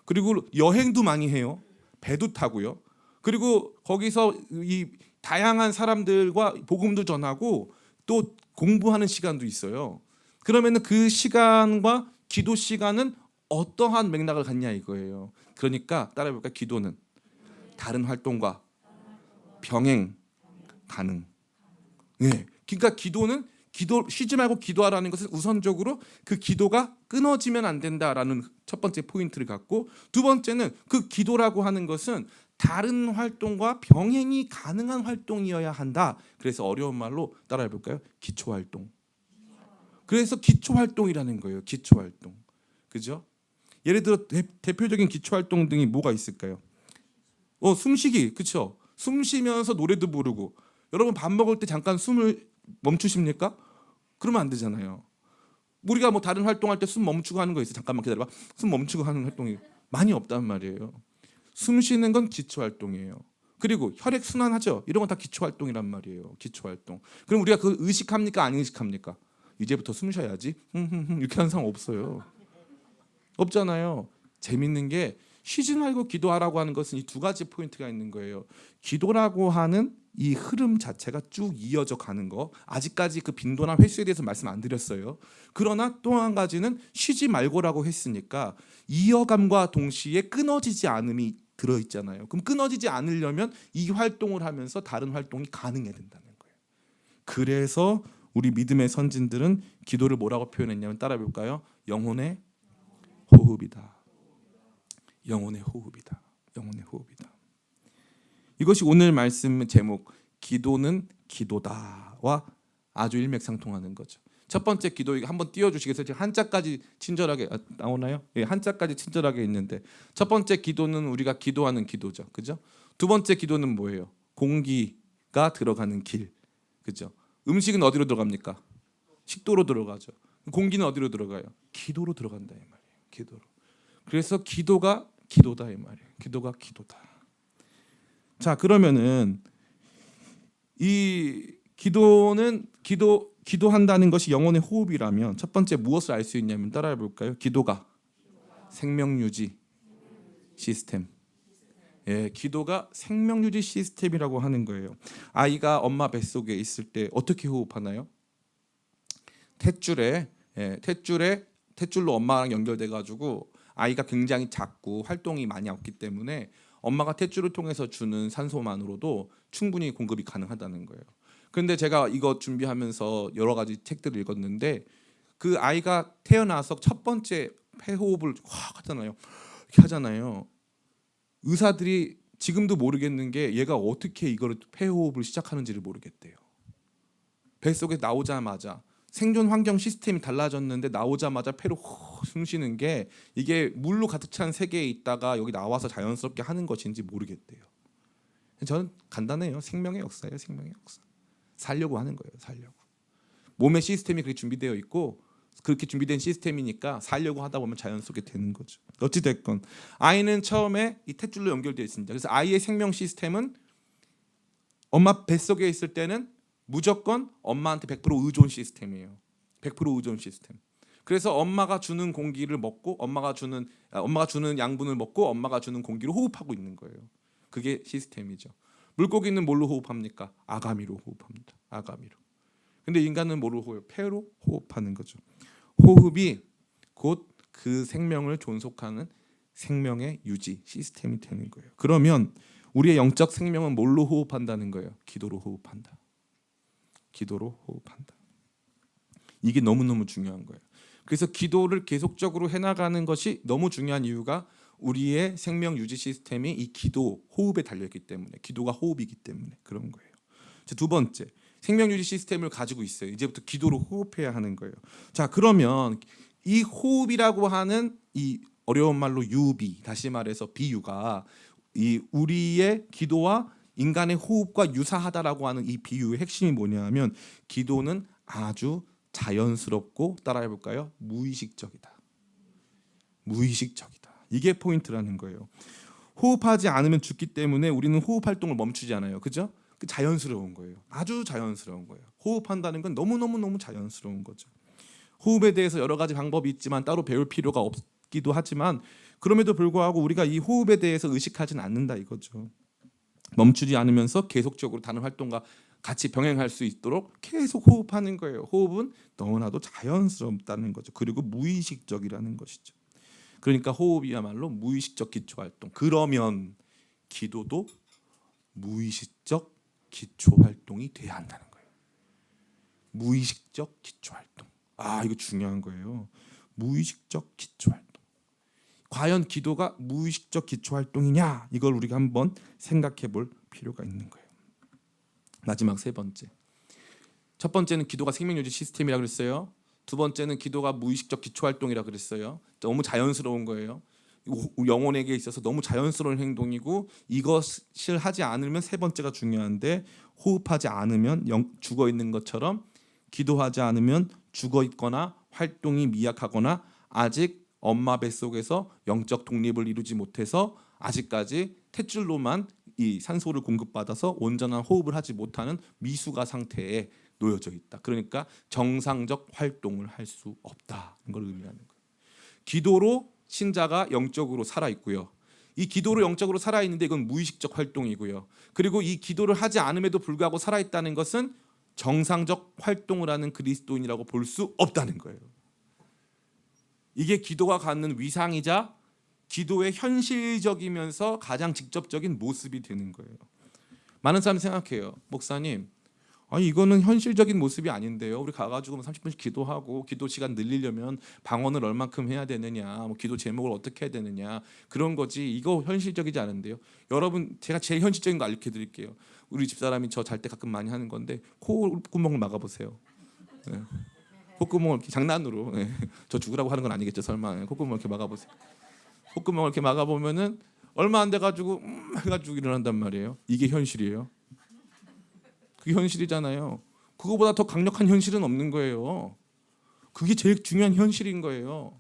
그리고 여행도 많이 해요. 배도 타고요. 그리고 거기서 이 다양한 사람들과 복음도 전하고 또 공부하는 시간도 있어요. 그러면 그 시간과 기도 시간은 어떠한 맥락을 갖냐 이거예요. 그러니까 따라해볼까요? 기도는 다른 활동과 병행 가능. 네. 그러니까 기도는 쉬지 말고 기도하라는 것은 우선적으로 그 기도가 끊어지면 안 된다라는 첫 번째 포인트를 갖고 두 번째는 그 기도라고 하는 것은 다른 활동과 병행이 가능한 활동이어야 한다. 그래서 어려운 말로 따라해 볼까요? 기초 활동. 그래서 기초 활동이라는 거예요. 기초 활동. 그죠? 예를 들어 대표적인 기초 활동 등이 뭐가 있을까요? 숨쉬기. 그렇죠? 숨 쉬면서 노래도 부르고. 여러분 밥 먹을 때 잠깐 숨을 멈추십니까? 그러면 안 되잖아요. 우리가 뭐 다른 활동할 때 숨 멈추고 하는 거 있어요. 잠깐만 기다려봐. 숨 멈추고 하는 활동이 많이 없단 말이에요. 숨 쉬는 건 기초 활동이에요. 그리고 혈액 순환하죠. 이런 건 다 기초 활동이란 말이에요. 기초 활동. 그럼 우리가 그 의식합니까? 안 의식합니까? 이제부터 숨 쉬어야지. 이렇게 하는 사람 없어요. 없잖아요. 재밌는 게 쉬지 말고 기도하라고 하는 것은 이 두 가지 포인트가 있는 거예요. 기도라고 하는 이 흐름 자체가 쭉 이어져 가는 거. 아직까지 그 빈도나 횟수에 대해서 말씀 안 드렸어요. 그러나 또 한 가지는 쉬지 말고라고 했으니까 이어감과 동시에 끊어지지 않음이 들어있잖아요. 그럼 끊어지지 않으려면 이 활동을 하면서 다른 활동이 가능해야 된다는 거예요. 그래서 우리 믿음의 선진들은 기도를 뭐라고 표현했냐면 따라 볼까요? 영혼의 호흡이다. 영혼의 호흡이다. 영혼의 호흡이다. 이것이 오늘 말씀 제목 기도는 기도다와 아주 일맥상통하는 거죠. 첫 번째 기도 이거 한번 띄워주시겠어요? 지금 한자까지 친절하게 나오나요? 예, 한자까지 친절하게 있는데 첫 번째 기도는 우리가 기도하는 기도죠, 그죠? 두 번째 기도는 뭐예요? 공기가 들어가는 길, 그죠? 음식은 어디로 들어갑니까? 식도로 들어가죠. 공기는 어디로 들어가요? 기도로 들어간다 이 말이에요. 기도로. 그래서 기도가 기도다 이 말이에요. 기도가 기도다. 자, 그러면은 이 기도는 기도한다는 것이 영혼의 호흡이라면 첫 번째 무엇을 알 수 있냐면 따라해 볼까요? 기도가 생명 유지 시스템. 예, 기도가 생명 유지 시스템이라고 하는 거예요. 아이가 엄마 뱃속에 있을 때 어떻게 호흡하나요? 탯줄로 엄마랑 연결돼 가지고 아이가 굉장히 작고 활동이 많이 없기 때문에 엄마가 탯줄을 통해서 주는 산소만으로도 충분히 공급이 가능하다는 거예요. 그런데 제가 이거 준비하면서 여러 가지 책들을 읽었는데 그 아이가 태어나서 첫 번째 폐호흡을 확 하잖아요. 이렇게 하잖아요. 의사들이 지금도 모르겠는 게 얘가 어떻게 이걸 폐호흡을 시작하는지를 모르겠대요. 뱃속에 나오자마자 생존 환경 시스템이 달라졌는데 나오자마자 폐로 숨 쉬는 게 이게 물로 가득 찬 세계에 있다가 여기 나와서 자연스럽게 하는 것인지 모르겠대요. 저는 간단해요. 생명의 역사예요. 생명의 역사. 살려고 하는 거예요. 살려고. 몸의 시스템이 그렇게 준비되어 있고 그렇게 준비된 시스템이니까 살려고 하다 보면 자연스럽게 되는 거죠. 어찌 됐건 아이는 처음에 이 탯줄로 연결되어 있습니다. 그래서 아이의 생명 시스템은 엄마 뱃속에 있을 때는 무조건 엄마한테 100% 의존 시스템이에요. 100% 의존 시스템. 그래서 엄마가 주는 공기를 먹고 엄마가 주는 양분을 먹고 엄마가 주는 공기를 호흡하고 있는 거예요. 그게 시스템이죠. 물고기는 뭘로 호흡합니까? 아가미로 호흡합니다. 아가미로. 근데 인간은 뭐로 호흡해요? 폐로 호흡하는 거죠. 호흡이 곧 그 생명을 존속하는 생명의 유지 시스템이 되는 거예요. 그러면 우리의 영적 생명은 뭘로 호흡한다는 거예요? 기도로 호흡한다. 기도로 호흡한다. 이게 너무너무 중요한 거예요. 그래서 기도를 계속적으로 해나가는 것이 너무 중요한 이유가 우리의 생명 유지 시스템이 이 기도 호흡에 달려있기 때문에 기도가 호흡이기 때문에 그런 거예요. 두 번째 생명 유지 시스템을 가지고 있어요. 이제부터 기도로 호흡해야 하는 거예요. 자, 그러면 이 호흡이라고 하는 이 어려운 말로 유비, 다시 말해서 비유가 이 우리의 기도와 인간의 호흡과 유사하다라고 하는 이 비유의 핵심이 뭐냐면 기도는 아주 자연스럽고 따라해 볼까요? 무의식적이다. 무의식적이다. 이게 포인트라는 거예요. 호흡하지 않으면 죽기 때문에 우리는 호흡 활동을 멈추지 않아요. 그죠? 그 자연스러운 거예요. 아주 자연스러운 거예요. 호흡한다는 건 너무너무 자연스러운 거죠. 호흡에 대해서 여러 가지 방법이 있지만 따로 배울 필요가 없기도 하지만 그럼에도 불구하고 우리가 이 호흡에 대해서 의식하지는 않는다 이거죠. 멈추지 않으면서 계속적으로 다른 활동과 같이 병행할 수 있도록 계속 호흡하는 거예요. 호흡은 너무나도 자연스럽다는 거죠. 그리고 무의식적이라는 것이죠. 그러니까 호흡이야말로 무의식적 기초 활동. 그러면 기도도 무의식적 기초 활동이 돼야 한다는 거예요. 무의식적 기초 활동. 아, 이거 중요한 거예요. 무의식적 기초 활동. 과연 기도가 무의식적 기초 활동이냐? 이걸 우리가 한번 생각해 볼 필요가 있는 거예요. 마지막 세 번째. 첫 번째는 기도가 생명 유지 시스템이라고 그랬어요. 두 번째는 기도가 무의식적 기초 활동이라고 그랬어요. 너무 자연스러운 거예요. 영혼에게 있어서 너무 자연스러운 행동이고 이것을 하지 않으면 세 번째가 중요한데 호흡하지 않으면 죽어 있는 것처럼 기도하지 않으면 죽어 있거나 활동이 미약하거나 아직 엄마 뱃속에서 영적 독립을 이루지 못해서 아직까지 탯줄로만 이 산소를 공급받아서 온전한 호흡을 하지 못하는 미숙아 상태에 놓여져 있다. 그러니까 정상적 활동을 할 수 없다는 걸 의미하는 거예요. 기도로 신자가 영적으로 살아 있고요. 이 기도로 영적으로 살아있는데 이건 무의식적 활동이고요. 그리고 이 기도를 하지 않음에도 불구하고 살아있다는 것은 정상적 활동을 하는 그리스도인이라고 볼 수 없다는 거예요. 이게 기도가 갖는 위상이자 기도의 현실적이면서 가장 직접적인 모습이 되는 거예요. 많은 사람이 생각해요. 목사님, 아니 이거는 현실적인 모습이 아닌데요. 우리 가가지고 30분씩 기도하고 기도 시간 늘리려면 방언을 얼만큼 해야 되느냐, 뭐 기도 제목을 어떻게 해야 되느냐 그런 거지. 이거 현실적이지 않은데요. 여러분 제가 제일 현실적인 거 알려드릴게요. 우리 집사람이 저 잘 때 가끔 많이 하는 건데 콧구멍을 막아보세요. 네. 콧구멍을 이렇게 장난으로 네. 저 죽으라고 하는 건 아니겠죠 설마. 네. 콧구멍을 이렇게 막아보세요. 콧구멍을 이렇게 막아보면은 얼마 안 돼가지고 해가지고 일어난단 말이에요. 이게 현실이에요. 그게 현실이잖아요. 그거보다 더 강력한 현실은 없는 거예요. 그게 제일 중요한 현실인 거예요.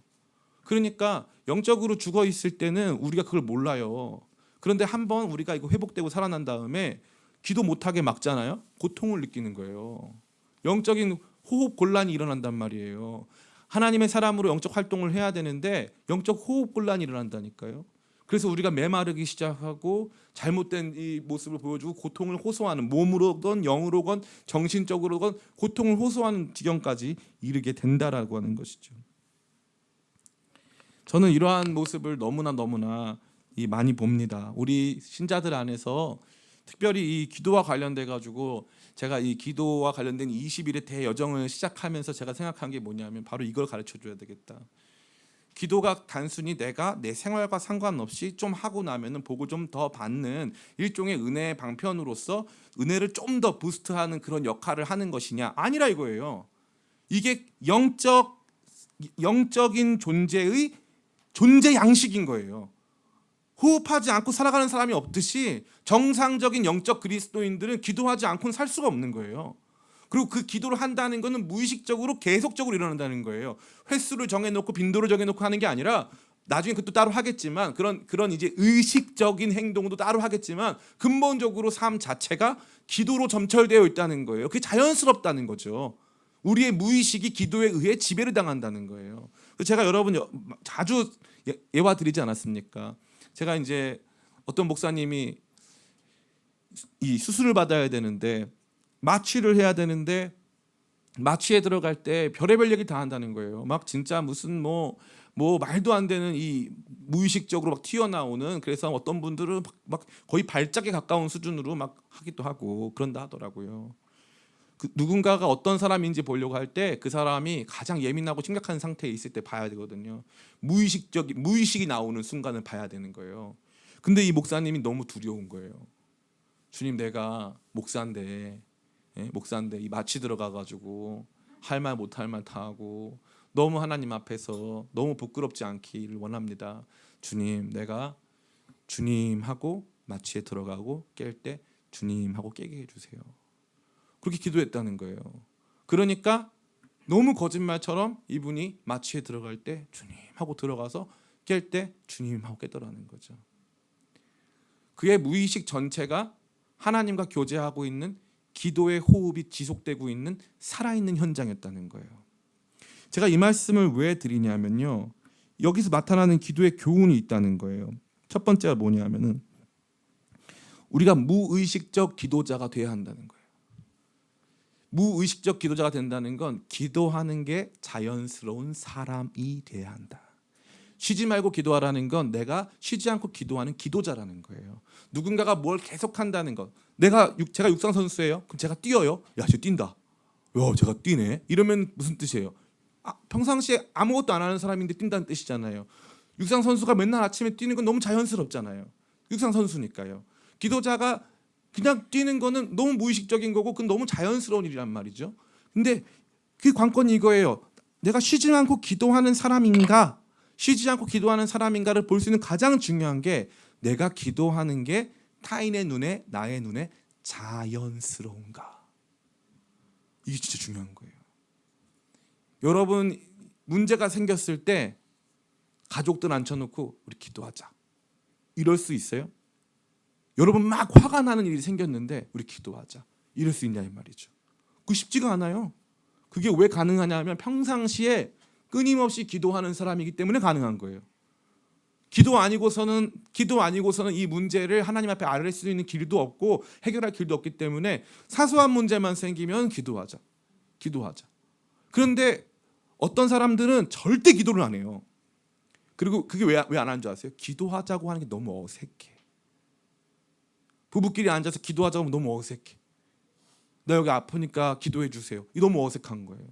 그러니까 영적으로 죽어 있을 때는 우리가 그걸 몰라요. 그런데 한번 우리가 이거 회복되고 살아난 다음에 기도 못하게 막잖아요. 고통을 느끼는 거예요. 영적인 호흡 곤란이 일어난단 말이에요. 하나님의 사람으로 영적 활동을 해야 되는데 영적 호흡 곤란이 일어난다니까요. 그래서 우리가 메마르기 시작하고 잘못된 이 모습을 보여주고 고통을 호소하는, 몸으로건 영으로건 정신적으로건 고통을 호소하는 지경까지 이르게 된다라고 하는 것이죠. 저는 이러한 모습을 너무나 많이 봅니다. 우리 신자들 안에서 특별히 이 기도와 관련돼 가지고 제가 이 기도와 관련된 20일의 대여정을 시작하면서 제가 생각한 게 뭐냐면 바로 이걸 가르쳐 줘야 되겠다. 기도가 단순히 내가 내 생활과 상관없이 좀 하고 나면은 복을 좀 더 받는 일종의 은혜의 방편으로서 은혜를 좀 더 부스트하는 그런 역할을 하는 것이냐? 아니라 이거예요. 이게 영적인 존재의 존재 양식인 거예요. 호흡하지 않고 살아가는 사람이 없듯이 정상적인 영적 그리스도인들은 기도하지 않고는 살 수가 없는 거예요. 그리고 그 기도를 한다는 것은 무의식적으로 계속적으로 일어난다는 거예요. 횟수를 정해놓고 빈도를 정해놓고 하는 게 아니라 나중에 그것도 따로 하겠지만 그런 이제 의식적인 행동도 따로 하겠지만 근본적으로 삶 자체가 기도로 점철되어 있다는 거예요. 그게 자연스럽다는 거죠. 우리의 무의식이 기도에 의해 지배를 당한다는 거예요. 제가 여러분 자주 예화 드리지 않았습니까? 제가 이제 어떤 목사님이 이 수술을 받아야 되는데 마취를 해야 되는데 마취에 들어갈 때 별의별 얘기 다 한다는 거예요. 막 진짜 무슨 뭐 말도 안 되는 이 무의식적으로 막 튀어나오는, 그래서 어떤 분들은 막 거의 발작에 가까운 수준으로 막 하기도 하고 그런다 하더라고요. 그 누군가가 어떤 사람인지 보려고 할 때 그 사람이 가장 예민하고 심각한 상태에 있을 때 봐야 되거든요. 무의식이 나오는 순간을 봐야 되는 거예요. 근데 이 목사님이 너무 두려운 거예요. 주님, 내가 목사인데 이 마취 들어가가지고 할 말 못할 말 다 하고 너무 하나님 앞에서 너무 부끄럽지 않기를 원합니다. 주님, 내가 주님하고 마취에 들어가고 깰 때 주님하고 깨게 해주세요. 그렇게 기도했다는 거예요. 그러니까 너무 거짓말처럼 이분이 마취에 들어갈 때 주님하고 들어가서 깰 때 주님하고 깨더라는 거죠. 그의 무의식 전체가 하나님과 교제하고 있는 기도의 호흡이 지속되고 있는 살아있는 현장이었다는 거예요. 제가 이 말씀을 왜 드리냐면요, 여기서 나타나는 기도의 교훈이 있다는 거예요. 첫 번째가 뭐냐면은 우리가 무의식적 기도자가 돼야 한다는 거예요. 무의식적 기도자가 된다는 건 기도하는 게 자연스러운 사람이 돼야 한다. 쉬지 말고 기도하라는 건 내가 쉬지 않고 기도하는 기도자라는 거예요. 누군가가 뭘 계속 한다는 것. 제가 육상 선수예요. 그럼 제가 뛰어요. 야, 쟤 뛴다. 야, 제가 뛰네. 이러면 무슨 뜻이에요? 평상시에 아무것도 안 하는 사람인데 뛴다는 뜻이잖아요. 육상 선수가 맨날 아침에 뛰는 건 너무 자연스럽잖아요. 육상 선수니까요. 기도자가 그냥 뛰는 거는 너무 무의식적인 거고 그건 너무 자연스러운 일이란 말이죠. 근데 그 관건이 이거예요. 내가 쉬지 않고 기도하는 사람인가, 쉬지 않고 기도하는 사람인가를 볼 수 있는 가장 중요한 게 내가 기도하는 게 타인의 눈에, 나의 눈에 자연스러운가. 이게 진짜 중요한 거예요. 여러분, 문제가 생겼을 때 가족들 앉혀놓고 우리 기도하자 이럴 수 있어요? 여러분 막 화가 나는 일이 생겼는데 우리 기도하자 이럴 수 있냐 이 말이죠. 그거 쉽지가 않아요. 그게 왜 가능하냐면 평상시에 끊임없이 기도하는 사람이기 때문에 가능한 거예요. 기도 아니고서는 이 문제를 하나님 앞에 아뢰 수 있는 길도 없고 해결할 길도 없기 때문에 사소한 문제만 생기면 기도하자. 그런데 어떤 사람들은 절대 기도를 안 해요. 그리고 그게 왜 안 하는 줄 아세요? 기도하자고 하는 게 너무 어색해. 부부끼리 앉아서 기도하자고 하면 너무 어색해. 나 여기 아프니까 기도해 주세요. 이 너무 어색한 거예요.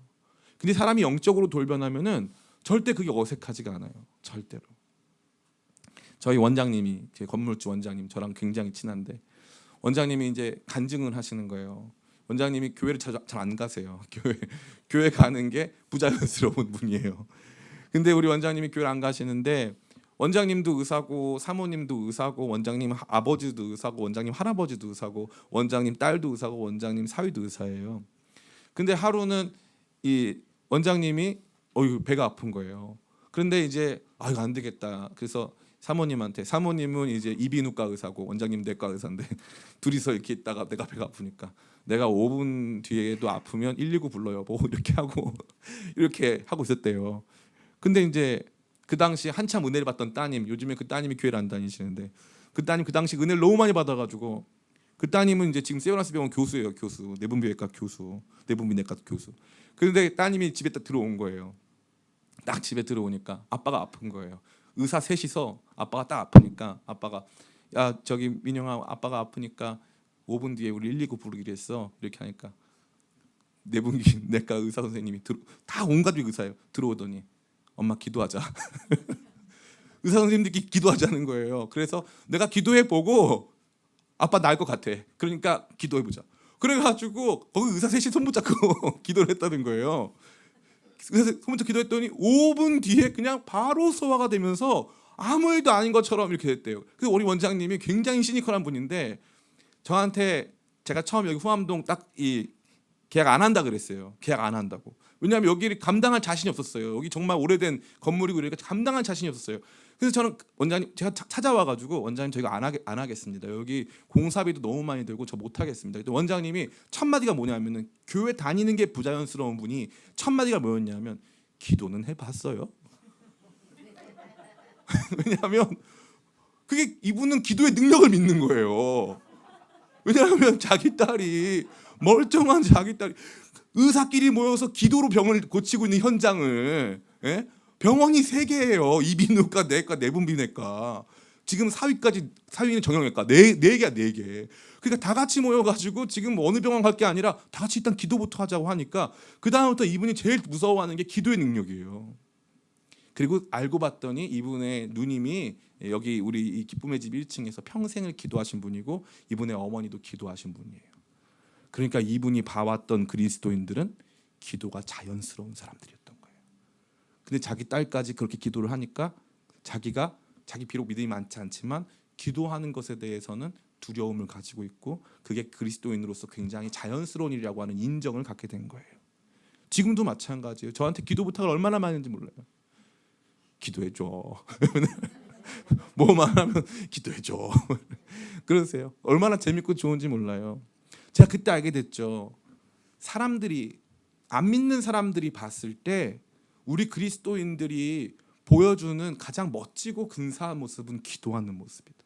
근데 사람이 영적으로 돌변하면은 절대 그게 어색하지가 않아요. 절대로. 저희 원장님이, 제 건물주 원장님, 저랑 굉장히 친한데 원장님이 이제 간증을 하시는 거예요. 원장님이 교회를 잘 안 가세요. 교회 가는 게 부자연스러운 분이에요. 근데 우리 원장님이 교회를 안 가시는데 원장님도 의사고 사모님도 의사고 원장님 아버지도 의사고 원장님 할아버지도 의사고 원장님 딸도 의사고 원장님 사위도 의사예요. 근데 하루는 이 원장님이 배가 아픈 거예요. 그런데 이제 안 되겠다. 그래서 사모님은 이제 이비인후과 의사고 원장님 내과 의사인데 둘이서 이렇게 있다가 내가 배가 아프니까 내가 5분 뒤에도 아프면 119 불러 여보 이렇게 하고 있었대요. 근데 이제 그 당시 한참 은혜를 받던 따님, 요즘에 그 따님이 교회를 안 다니시는데 그 따님 그 당시 은혜를 너무 많이 받아가지고 그 따님은 이제 지금 세브란스 병원 교수예요. 교수, 내분비내과 교수. 그런데 따님이 집에 딱 들어온 거예요. 딱 집에 들어오니까 아빠가 아픈 거예요. 의사 셋이서 아빠가 딱 아프니까 아빠가 야 저기 민영아 아빠가 아프니까 5분 뒤에 우리 119 부르기로 했어. 이렇게 하니까 내분비내과 의사 선생님이 다 온 가족이 의사예요. 들어오더니 엄마 기도하자. 의사 선생님들끼리 기도하자는 거예요. 그래서 내가 기도해 보고 아빠 나을 것 같아. 그러니까 기도해 보자. 그래가지고 거기 의사 셋이 손 붙잡고 기도를 했다는 거예요. 그래서 손 붙잡고 기도했더니 5분 뒤에 그냥 바로 소화가 되면서 아무 일도 아닌 것처럼 이렇게 됐대요. 그래서 우리 원장님이 굉장히 시니컬한 분인데 저한테 제가 처음 여기 후암동 딱 이 계약 안 한다 그랬어요. 계약 안 한다고. 왜냐하면 여기를 감당할 자신이 없었어요. 여기 정말 오래된 건물이고 이러니까 감당할 자신이 없었어요. 그래서 저는 원장님 제가 찾아와가지고 원장님 저희가 안 하겠습니다. 여기 공사비도 너무 많이 들고 저 못 하겠습니다. 그때 원장님이 첫 마디가 뭐냐면은 교회 다니는 게 부자연스러운 분이 첫 마디가 뭐였냐면 기도는 해봤어요. 왜냐하면 그게 이분은 기도의 능력을 믿는 거예요. 왜냐하면 자기 딸이 멀쩡한 자기 딸이 의사끼리 모여서 기도로 병을 고치고 있는 현장을 병원이 3개예요. 이비인후과, 내과, 내분비내과. 지금 사위는 정형외과 4개야 4개. 그러니까 다 같이 모여가지고 지금 어느 병원 갈 게 아니라 다 같이 일단 기도부터 하자고 하니까 그 다음부터 이분이 제일 무서워하는 게 기도의 능력이에요. 그리고 알고 봤더니 이분의 누님이 여기 우리 이 기쁨의 집 1층에서 평생을 기도하신 분이고 이분의 어머니도 기도하신 분이에요. 그러니까 이분이 봐왔던 그리스도인들은 기도가 자연스러운 사람들이었던 거예요. 근데 자기 딸까지 그렇게 기도를 하니까 자기 비록 믿음이 많지 않지만 기도하는 것에 대해서는 두려움을 가지고 있고 그게 그리스도인으로서 굉장히 자연스러운 일이라고 하는 인정을 갖게 된 거예요. 지금도 마찬가지예요. 저한테 기도 부탁을 얼마나 많이 했는지 몰라요. 기도해줘. 뭐만 하면 기도해줘. 그러세요. 얼마나 재밌고 좋은지 몰라요. 제가 그때 알게 됐죠. 사람들이 안 믿는 사람들이 봤을 때 우리 그리스도인들이 보여주는 가장 멋지고 근사한 모습은 기도하는 모습이다.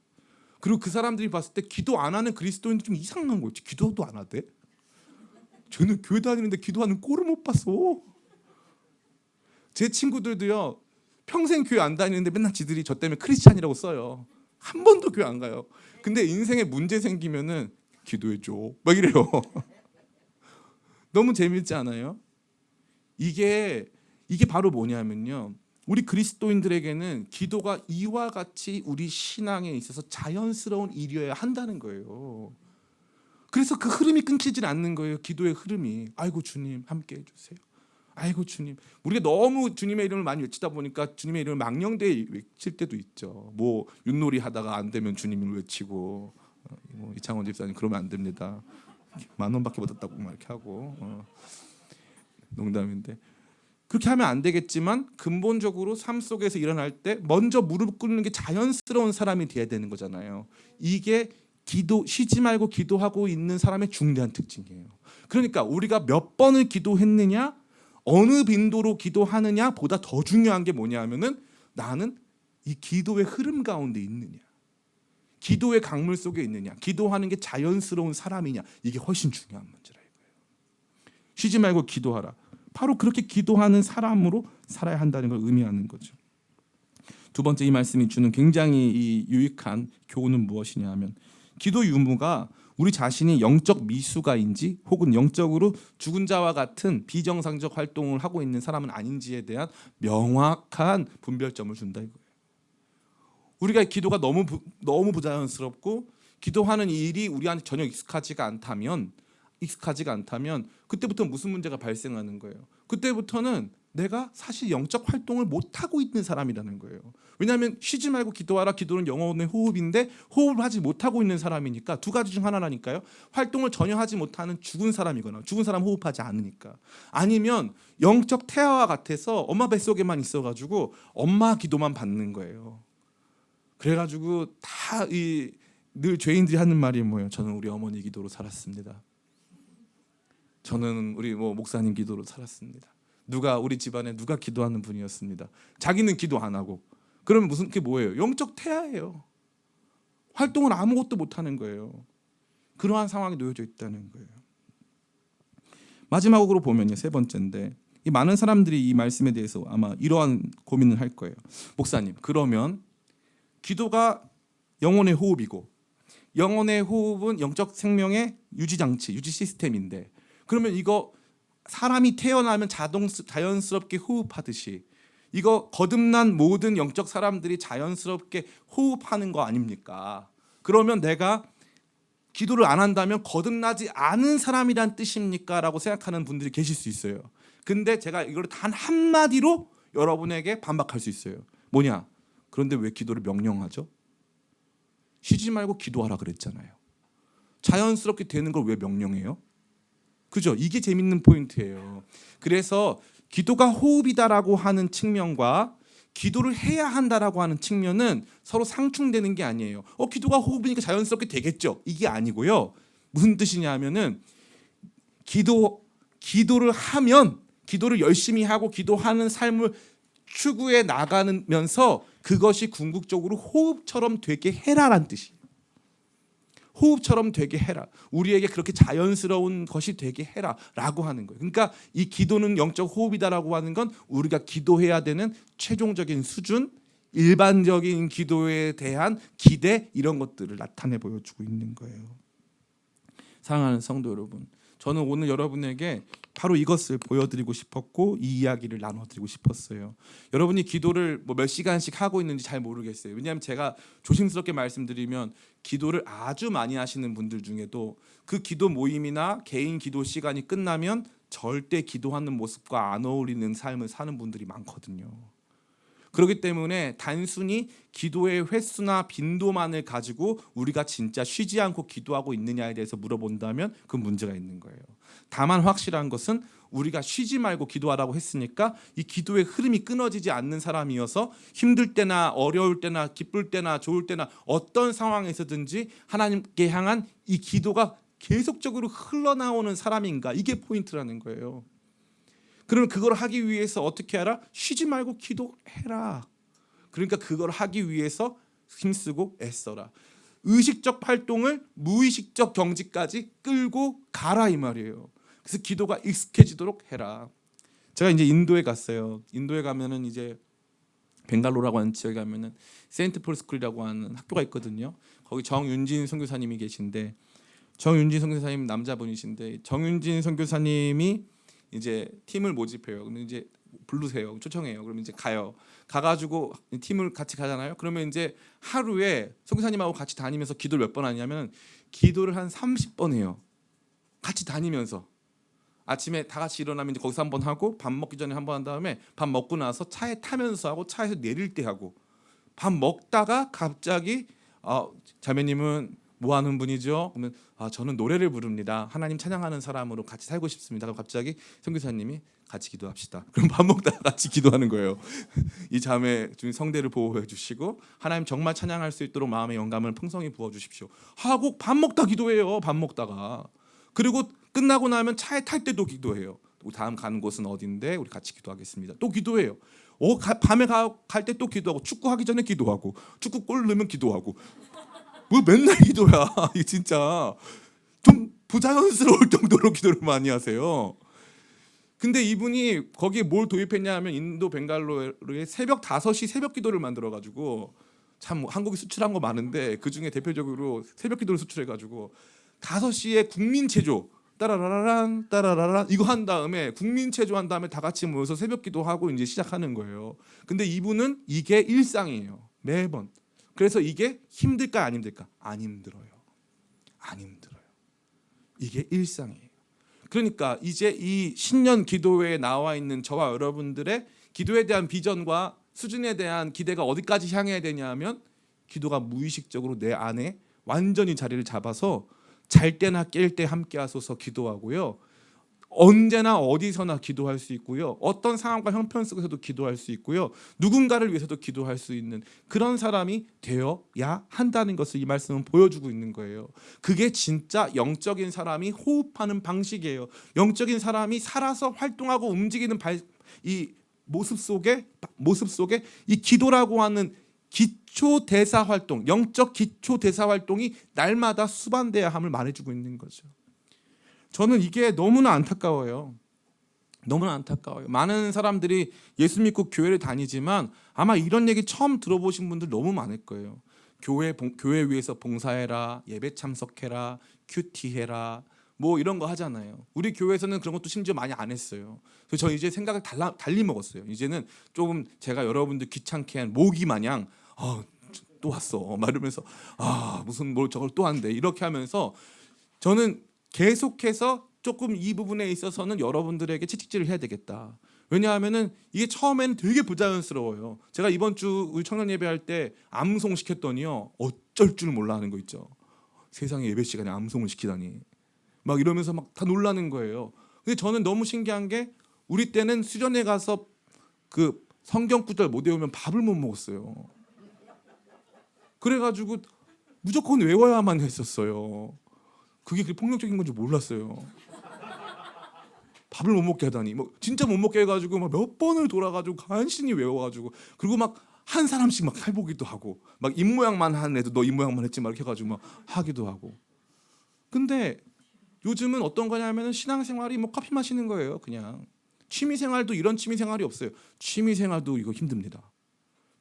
그리고 그 사람들이 봤을 때 기도 안 하는 그리스도인들 좀 이상한 거지. 기도도 안 하대? 쟤는 교회 다니는데 기도하는 꼴을 못 봤어. 제 친구들도요. 평생 교회 안 다니는데 맨날 지들이 저 때문에 크리스찬이라고 써요. 한 번도 교회 안 가요. 근데 인생에 문제 생기면은 기도해줘 막 이래요. 너무 재밌지 않아요? 이게 바로 뭐냐면요. 우리 그리스도인들에게는 기도가 이와 같이 우리 신앙에 있어서 자연스러운 일이어야 한다는 거예요. 그래서 그 흐름이 끊기질 않는 거예요. 기도의 흐름이. 아이고 주님 함께 해주세요. 아이고 주님. 우리가 너무 주님의 이름을 많이 외치다 보니까 주님의 이름을 망령되이 외칠 때도 있죠. 뭐 윷놀이 하다가 안 되면 주님을 외치고 이창원 집사님 그러면 안 됩니다. 10,000원밖에 못 받았다고 막 이렇게 하고 농담인데 그렇게 하면 안 되겠지만 근본적으로 삶 속에서 일어날 때 먼저 무릎 꿇는 게 자연스러운 사람이 돼야 되는 거잖아요. 이게 쉬지 말고 기도하고 있는 사람의 중대한 특징이에요. 그러니까 우리가 몇 번을 기도했느냐 어느 빈도로 기도하느냐 보다 더 중요한 게 뭐냐 하면은 나는 이 기도의 흐름 가운데 있느냐, 기도의 강물 속에 있느냐, 기도하는 게 자연스러운 사람이냐, 이게 훨씬 중요한 문제라 이거예요. 쉬지 말고 기도하라. 바로 그렇게 기도하는 사람으로 살아야 한다는 걸 의미하는 거죠. 두 번째, 이 말씀이 주는 굉장히 이 유익한 교훈은 무엇이냐 하면, 기도 유무가 우리 자신이 영적 미숙아인지 혹은 영적으로 죽은 자와 같은 비정상적 활동을 하고 있는 사람은 아닌지에 대한 명확한 분별점을 준다 이거예요. 우리가 기도가 너무 부자연스럽고 기도하는 일이 우리한테 전혀 익숙하지가 않다면 그때부터 무슨 문제가 발생하는 거예요. 그때부터는 내가 사실 영적 활동을 못하고 있는 사람이라는 거예요. 왜냐하면 쉬지 말고 기도하라, 기도는 영혼의 호흡인데 호흡을 하지 못하고 있는 사람이니까 두 가지 중 하나라니까요. 활동을 전혀 하지 못하는 죽은 사람이거나, 죽은 사람 호흡하지 않으니까, 아니면 영적 태아와 같아서 엄마 뱃속에만 있어가지고 엄마 기도만 받는 거예요. 그래가지고 다 늘 죄인들이 하는 말이 뭐예요? 저는 우리 어머니 기도로 살았습니다. 저는 우리 목사님 기도로 살았습니다. 우리 집안에 누가 기도하는 분이었습니다. 자기는 기도 안 하고. 그러면 무슨 게 뭐예요? 영적 태아예요. 활동을 아무것도 못 하는 거예요. 그러한 상황에 놓여져 있다는 거예요. 마지막으로 보면요, 세 번째인데, 이 많은 사람들이 이 말씀에 대해서 아마 이러한 고민을 할 거예요. 목사님, 그러면 기도가 영혼의 호흡이고, 영혼의 호흡은 영적 생명의 유지 장치, 유지 시스템인데, 그러면 이거 사람이 태어나면 자연스럽게 호흡하듯이 이거 거듭난 모든 영적 사람들이 자연스럽게 호흡하는 거 아닙니까? 그러면 내가 기도를 안 한다면 거듭나지 않은 사람이란 뜻입니까? 라고 생각하는 분들이 계실 수 있어요. 근데 제가 이걸 단 한마디로 여러분에게 반박할 수 있어요. 뭐냐? 그런데 왜 기도를 명령하죠? 쉬지 말고 기도하라 그랬잖아요. 자연스럽게 되는 걸 왜 명령해요? 그죠? 이게 재밌는 포인트예요. 그래서 기도가 호흡이다라고 하는 측면과 기도를 해야 한다라고 하는 측면은 서로 상충되는 게 아니에요. 기도가 호흡이니까 자연스럽게 되겠죠. 이게 아니고요. 무슨 뜻이냐 하면은 기도를 하면, 기도를 열심히 하고 기도하는 삶을 추구해 나가면서 그것이 궁극적으로 호흡처럼 되게 해라라는 뜻이에요. 호흡처럼 되게 해라. 우리에게 그렇게 자연스러운 것이 되게 해라라고 하는 거예요. 그러니까 이 기도는 영적 호흡이다라고 하는 건 우리가 기도해야 되는 최종적인 수준, 일반적인 기도에 대한 기대, 이런 것들을 나타내 보여주고 있는 거예요. 사랑하는 성도 여러분, 저는 오늘 여러분에게 바로 이것을 보여드리고 싶었고 이 이야기를 나눠드리고 싶었어요. 여러분이 기도를 몇 시간씩 하고 있는지 잘 모르겠어요. 왜냐하면 제가 조심스럽게 말씀드리면 기도를 아주 많이 하시는 분들 중에도 그 기도 모임이나 개인 기도 시간이 끝나면 절대 기도하는 모습과 안 어울리는 삶을 사는 분들이 많거든요. 그렇기 때문에 단순히 기도의 횟수나 빈도만을 가지고 우리가 진짜 쉬지 않고 기도하고 있느냐에 대해서 물어본다면 그 문제가 있는 거예요. 다만 확실한 것은 우리가 쉬지 말고 기도하라고 했으니까 이 기도의 흐름이 끊어지지 않는 사람이어서 힘들 때나 어려울 때나 기쁠 때나 좋을 때나 어떤 상황에서든지 하나님께 향한 이 기도가 계속적으로 흘러나오는 사람인가, 이게 포인트라는 거예요. 그러면 그걸 하기 위해서 어떻게 하라? 쉬지 말고 기도해라. 그러니까 그걸 하기 위해서 힘쓰고 애써라. 의식적 활동을 무의식적 경지까지 끌고 가라 이 말이에요. 그래서 기도가 익숙해지도록 해라. 제가 이제 인도에 갔어요. 인도에 가면은 이제 벵갈로라고 하는 지역에 가면은 세인트 폴 스쿨이라고 하는 학교가 있거든요. 거기 정윤진 선교사님이 계신데, 정윤진 선교사님 남자분이신데, 정윤진 선교사님이 이제 팀을 모집해요. 그러면 이제 부르세요. 초청해요. 그러면 이제 가가지고 팀을 같이 가잖아요. 그러면 이제 하루에 선교사님하고 같이 다니면서 기도를 몇 번 하냐면 기도를 한 30번 해요. 같이 다니면서 아침에 다 같이 일어나면 이제 거기서 한번 하고, 밥 먹기 전에 한번 한 다음에 밥 먹고 나서 차에 타면서 하고, 차에서 내릴 때 하고, 밥 먹다가 갑자기 자매님은 뭐 하는 분이죠? 그러면 저는 노래를 부릅니다. 하나님 찬양하는 사람으로 같이 살고 싶습니다. 그럼 갑자기 선교사님이 같이 기도합시다. 그럼 밥 먹다가 같이 기도하는 거예요. 이 자매 중 성대를 보호해 주시고 하나님 정말 찬양할 수 있도록 마음의 영감을 풍성히 부어 주십시오 하고 밥 먹다 기도해요. 밥 먹다가. 그리고 끝나고 나면 차에 탈 때도 기도해요. 우리 다음 가는 곳은 어딘데 우리 같이 기도하겠습니다. 또 기도해요. 밤에 갈 때 또 기도하고 축구하기 전에 기도하고 축구 골 넣으면 기도하고 뭐 맨날 기도야. 이 진짜 좀 부자연스러울 정도로 기도를 많이 하세요. 근데 이분이 거기에 뭘 도입했냐 하면 인도 벵갈로르에 새벽 5시 새벽 기도를 만들어 가지고 참 한국이 수출한 거 많은데 그중에 대표적으로 새벽 기도를 수출해 가지고 5시에 국민 체조 따라라란 따라라란 이거 한 다음에 국민 체조 한 다음에 다 같이 모여서 새벽 기도하고 이제 시작하는 거예요. 근데 이분은 이게 일상이에요. 매번. 그래서 이게 힘들까 안 힘들까? 안 힘들어요. 안 힘들어요. 이게 일상이에요. 그러니까 이제 이 신년 기도회에 나와 있는 저와 여러분들의 기도에 대한 비전과 수준에 대한 기대가 어디까지 향해야 되냐면 기도가 무의식적으로 내 안에 완전히 자리를 잡아서 잘 때나 깰 때 함께 하소서 기도하고요. 언제나 어디서나 기도할 수 있고요. 어떤 상황과 형편 속에서도 기도할 수 있고요. 누군가를 위해서도 기도할 수 있는 그런 사람이 되어야 한다는 것을 이 말씀은 보여주고 있는 거예요. 그게 진짜 영적인 사람이 호흡하는 방식이에요. 영적인 사람이 살아서 활동하고 움직이는 이 모습 속에 이 기도라고 하는 기초 대사 활동, 영적 기초 대사 활동이 날마다 수반돼야 함을 말해주고 있는 거죠. 저는 이게 너무나 안타까워요. 너무나 안타까워요. 많은 사람들이 예수 믿고 교회를 다니지만 아마 이런 얘기 처음 들어보신 분들 너무 많을 거예요. 교회 위해서 봉사해라, 예배 참석해라, 큐티해라, 뭐 이런 거 하잖아요. 우리 교회에서는 그런 것도 심지어 많이 안 했어요. 그래서 저 이제 생각을 달리 먹었어요. 이제는 조금 제가 여러분들 귀찮게 한 모기 마냥 또 왔어 막 이러면서 무슨 뭘 저걸 또 한대 이렇게 하면서 저는 계속해서 조금 이 부분에 있어서는 여러분들에게 채찍질을 해야 되겠다. 왜냐하면은 이게 처음에는 되게 부자연스러워요. 제가 이번 주 우리 청년 예배할 때 암송 시켰더니요 어쩔 줄 몰라 하는 거 있죠. 세상에 예배 시간에 암송을 시키다니 막 이러면서 막 다 놀라는 거예요. 근데 저는 너무 신기한 게 우리 때는 수련회 가서 그 성경 구절 못 외우면 밥을 못 먹었어요. 그래가지고 무조건 외워야만 했었어요. 그게 그렇게 폭력적인 건지 몰랐어요. 밥을 못 먹게 하다니 뭐 진짜 못 먹게 해가지고 막 몇 번을 돌아가지고 간신히 외워가지고 그리고 막 한 사람씩 막 해보기도 하고 막 입모양만 하는 애도 너 입모양만 했지 막 이렇게 해가지고 막 하기도 하고. 근데 요즘은 어떤 거냐면은 신앙생활이 뭐 커피 마시는 거예요. 그냥 취미생활도 이런 취미생활이 없어요. 취미생활도 이거 힘듭니다.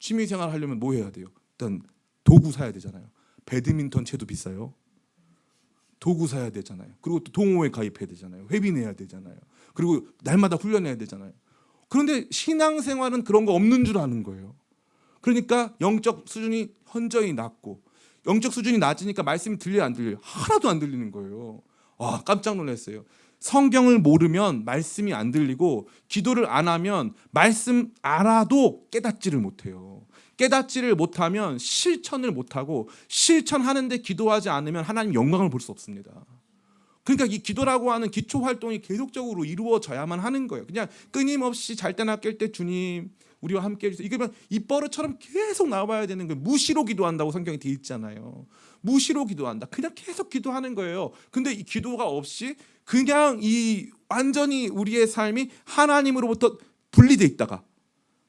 취미생활 하려면 뭐 해야 돼요? 일단 도구 사야 되잖아요. 배드민턴 채도 비싸요. 도구 사야 되잖아요. 그리고 또 동호회 가입해야 되잖아요. 회비 내야 되잖아요. 그리고 날마다 훈련해야 되잖아요. 그런데 신앙생활은 그런 거 없는 줄 아는 거예요. 그러니까 영적 수준이 현저히 낮고 영적 수준이 낮으니까 말씀이 들려요 안 들려요? 하나도 안 들리는 거예요. 와 깜짝 놀랐어요. 성경을 모르면 말씀이 안 들리고 기도를 안 하면 말씀 알아도 깨닫지를 못해요. 깨닫지를 못하면 실천을 못하고 실천하는데 기도하지 않으면 하나님 영광을 볼 수 없습니다. 그러니까 이 기도라고 하는 기초 활동이 계속적으로 이루어져야만 하는 거예요. 그냥 끊임없이 잘 때나 깰 때 주님 우리와 함께 해주세요. 이게 입버릇처럼 계속 나와야 되는 거예요. 무시로 기도한다고 성경에 돼 있잖아요. 무시로 기도한다. 그냥 계속 기도하는 거예요. 근데 이 기도가 없이 그냥 이 완전히 우리의 삶이 하나님으로부터 분리돼 있다가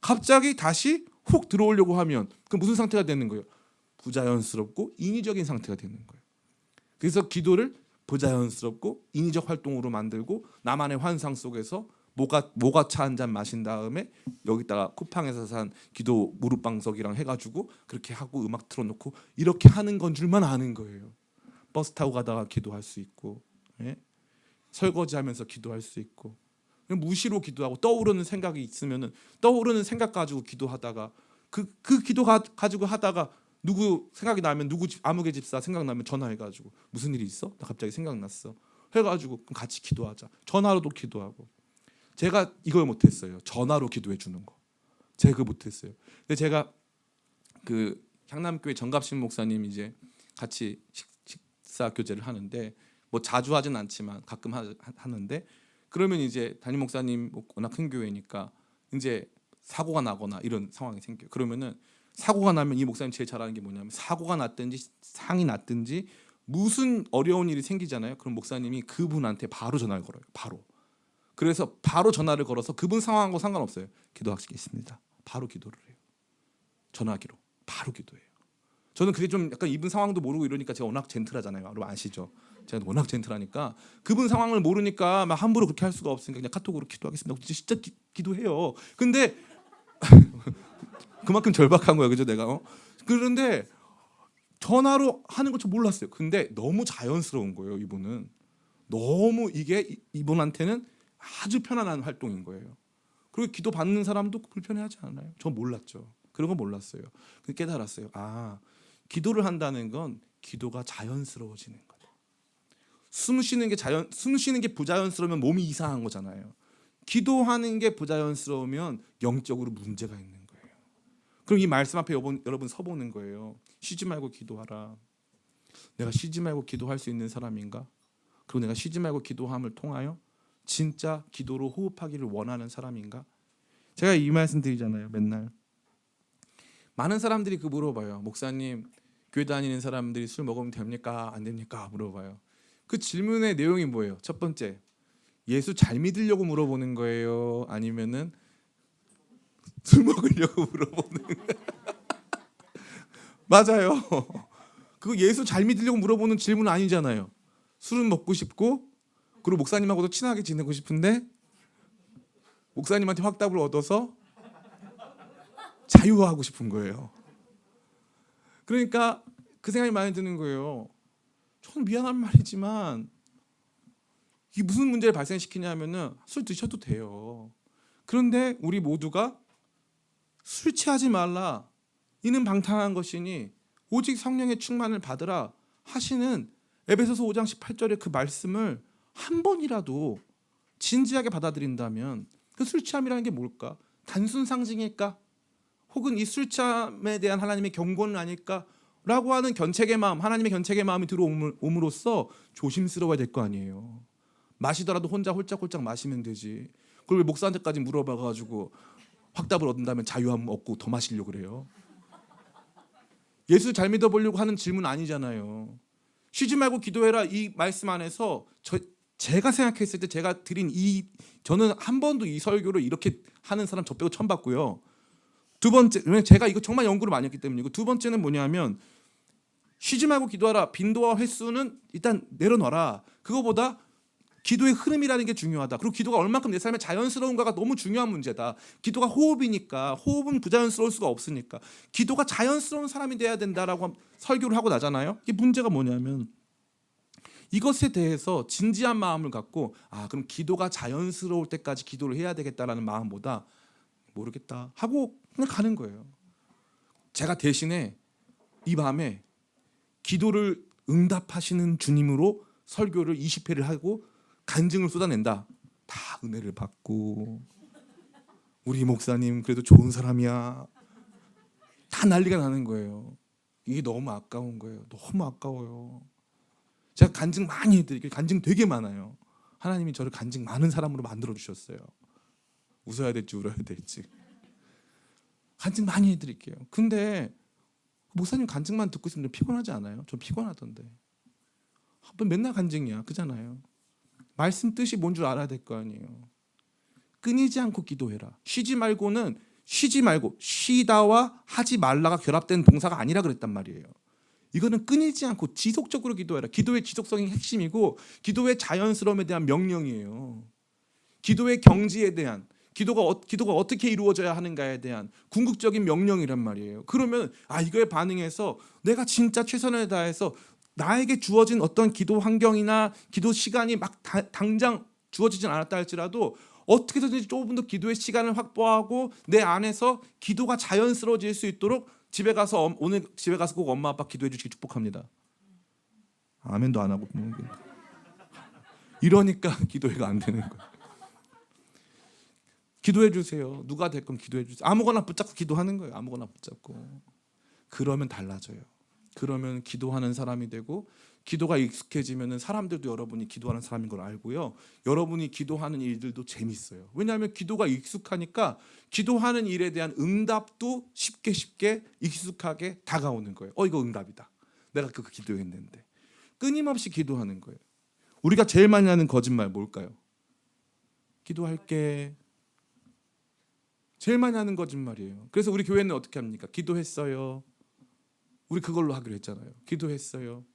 갑자기 다시 훅 들어오려고 하면 그 무슨 상태가 되는 거예요? 부자연스럽고 인위적인 상태가 되는 거예요. 그래서 기도를 부자연스럽고 인위적 활동으로 만들고 나만의 환상 속에서 모가차 한 잔 마신 다음에 여기다가 쿠팡에서 산 기도 무릎방석이랑 해가지고 그렇게 하고 음악 틀어놓고 이렇게 하는 건 줄만 아는 거예요. 버스 타고 가다가 기도할 수 있고 설거지하면서 기도할 수 있고 무시로 기도하고 떠오르는 생각이 있으면은 떠오르는 생각 가지고 기도하다가 그 기도 가지고 하다가 누구 생각이 나면 누구 집 아무개 집사 생각나면 전화해가지고 무슨 일이 있어? 나 갑자기 생각났어. 해가지고 그럼 같이 기도하자. 전화로도 기도하고. 제가 이걸 못했어요. 전화로 기도해 주는 거. 제가 그거 못했어요. 근데 제가 그 향남교회 정갑신 목사님 이제 같이 식사 교제를 하는데 뭐 자주 하진 않지만 가끔 하는데 그러면 이제 담임 목사님 워낙 큰 교회니까 이제 사고가 나거나 이런 상황이 생겨요. 그러면은 사고가 나면 이 목사님 제일 잘하는 게 뭐냐면 사고가 났든지 상이 났든지 무슨 어려운 일이 생기잖아요. 그럼 목사님이 그분한테 바로 전화를 걸어요. 바로. 그래서 바로 전화를 걸어서 그분 상황하고 상관없어요. 기도하시겠습니다. 바로 기도를 해요. 전화기로 바로 기도해요. 저는 그게 좀 약간 이분 상황도 모르고 이러니까 제가 워낙 젠틀하잖아요. 여러분 아시죠? 제가 워낙 젠틀하니까 그분 상황을 모르니까 막 함부로 그렇게 할 수가 없으니까 그냥 카톡으로 기도하겠습니다. 진짜 기도해요. 근데 그만큼 절박한 거예요, 그죠? 내가 그런데 전화로 하는 걸 좀 몰랐어요. 근데 너무 자연스러운 거예요, 이분은. 너무 이게 이분한테는 아주 편안한 활동인 거예요. 그리고 기도 받는 사람도 불편해하지 않아요. 저 몰랐죠. 그런 거 몰랐어요. 근데 깨달았어요. 아, 기도를 한다는 건 기도가 자연스러워지는 거다. 숨 쉬는 게 부자연스러우면 몸이 이상한 거잖아요. 기도하는 게 부자연스러우면 영적으로 문제가 있는 거예요. 그럼 이 말씀 앞에 여러분 서보는 거예요. 쉬지 말고 기도하라. 내가 쉬지 말고 기도할 수 있는 사람인가? 그리고 내가 쉬지 말고 기도함을 통하여 진짜 기도로 호흡하기를 원하는 사람인가? 제가 이 말씀 드리잖아요. 맨날 많은 사람들이 그 물어봐요. 목사님, 교회 다니는 사람들이 술 먹으면 됩니까? 안 됩니까? 물어봐요. 그 질문의 내용이 뭐예요? 첫 번째, 예수 잘 믿으려고 물어보는 거예요? 아니면은 술 먹으려고 물어보는 거예요? 맞아요. 그거 예수 잘 믿으려고 물어보는 질문 아니잖아요. 술은 먹고 싶고 그리고 목사님하고도 친하게 지내고 싶은데 목사님한테 확답을 얻어서 자유화하고 싶은 거예요. 그러니까 그 생각이 많이 드는 거예요. 저는 미안한 말이지만 이게 무슨 문제를 발생시키냐면은 술 드셔도 돼요. 그런데 우리 모두가 술 취하지 말라 이는 방탕한 것이니 오직 성령의 충만을 받으라 하시는 에베소서 5장 18절의 그 말씀을 한 번이라도 진지하게 받아들인다면 그 술 취함이라는 게 뭘까? 단순 상징일까? 혹은 이 술 취함에 대한 하나님의 경고는 아닐까? 라고 하는 견책의 마음, 하나님의 견책의 마음이 들어옴으로써 조심스러워야 될 거 아니에요. 마시더라도 혼자 홀짝홀짝 마시면 되지. 그걸 왜 목사한테까지 물어봐가지고 확답을 얻는다면 자유함 얻고 더 마시려고 그래요. 예수 잘 믿어보려고 하는 질문 아니잖아요. 쉬지 말고 기도해라 이 말씀 안에서 제가 생각했을 때 제가 드린 저는 한 번도 이 설교를 이렇게 하는 사람 저 빼고 처음 봤고요. 두 번째, 왜냐면 제가 이거 정말 연구를 많이 했기 때문이고 두 번째는 뭐냐면 쉬지 말고 기도하라. 빈도와 횟수는 일단 내려놔라. 그거보다 기도의 흐름이라는 게 중요하다. 그리고 기도가 얼만큼 내 삶에 자연스러운가가 너무 중요한 문제다. 기도가 호흡이니까 호흡은 부자연스러울 수가 없으니까 기도가 자연스러운 사람이 돼야 된다라고 설교를 하고 나잖아요. 이게 문제가 뭐냐면 이것에 대해서 진지한 마음을 갖고 그럼 기도가 자연스러울 때까지 기도를 해야 되겠다라는 마음보다 모르겠다 하고 그냥 가는 거예요. 제가 대신에 이 밤에 기도를 응답하시는 주님으로 설교를 20회를 하고 간증을 쏟아낸다. 다 은혜를 받고 우리 목사님 그래도 좋은 사람이야. 다 난리가 나는 거예요. 이게 너무 아까운 거예요. 너무 아까워요. 제가 간증 많이 해드릴게요. 간증 되게 많아요. 하나님이 저를 간증 많은 사람으로 만들어 주셨어요. 웃어야 될지 울어야 될지. 간증 많이 해드릴게요. 근데 목사님 간증만 듣고 있으면 좀 피곤하지 않아요? 좀 피곤하던데. 맨날 간증이야. 그잖아요. 말씀 뜻이 뭔 줄 알아야 될 거 아니에요. 끊이지 않고 기도해라. 쉬지 말고는 쉬지 말고 쉬다와 하지 말라가 결합된 동사가 아니라 그랬단 말이에요. 이거는 끊이지 않고 지속적으로 기도해라. 기도의 지속성이 핵심이고 기도의 자연스러움에 대한 명령이에요. 기도의 경지에 대한 기도가 어떻게 이루어져야 하는가에 대한 궁극적인 명령이란 말이에요. 그러면 이거에 반응해서 내가 진짜 최선을 다해서 나에게 주어진 어떤 기도 환경이나 기도 시간이 막 당장 주어지진 않았다 할지라도 어떻게든지 조금 더 기도의 시간을 확보하고 내 안에서 기도가 자연스러워질 수 있도록 오늘 집에 가서 꼭 엄마 아빠 기도해 주시기 축복합니다. 아멘도 안 하고 이러니까 기도회가 안 되는 거예요. 기도해 주세요. 누가 됐건 기도해 주세요. 아무거나 붙잡고 기도하는 거예요. 아무거나 붙잡고. 그러면 달라져요. 그러면 기도하는 사람이 되고 기도가 익숙해지면 사람들도 여러분이 기도하는 사람인 걸 알고요. 여러분이 기도하는 일들도 재밌어요. 왜냐하면 기도가 익숙하니까 기도하는 일에 대한 응답도 쉽게 익숙하게 다가오는 거예요. 이거 응답이다. 내가 그거 기도했는데. 끊임없이 기도하는 거예요. 우리가 제일 많이 하는 거짓말 뭘까요? 기도할게. 제일 많이 하는 거짓말이에요. 그래서 우리 교회는 어떻게 합니까? 기도했어요. 우리 그걸로 하기로 했잖아요. 기도했어요.